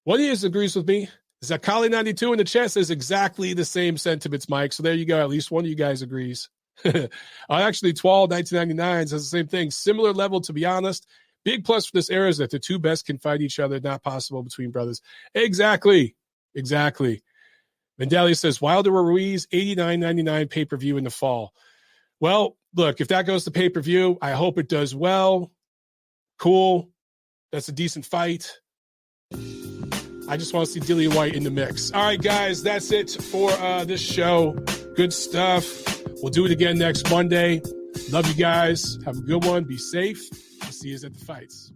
One of you agrees with me. Zakali92 in the chat says exactly the same sentiments, Mike. So there you go. At least one of you guys agrees. Actually, 1999 says the same thing. Similar level, to be honest. Big plus for this era is that the 2 best can fight each other. Not possible between brothers. Exactly. Mendalia says Wilder or Ruiz, $89.99 pay-per-view in the fall. Well, look, if that goes to pay-per-view, I hope it does well. Cool. That's a decent fight. I just want to see Dillian Whyte in the mix. All right, guys, that's it for this show. Good stuff. We'll do it again next Monday. Love you guys. Have a good one. Be safe. I'll see you at the fights.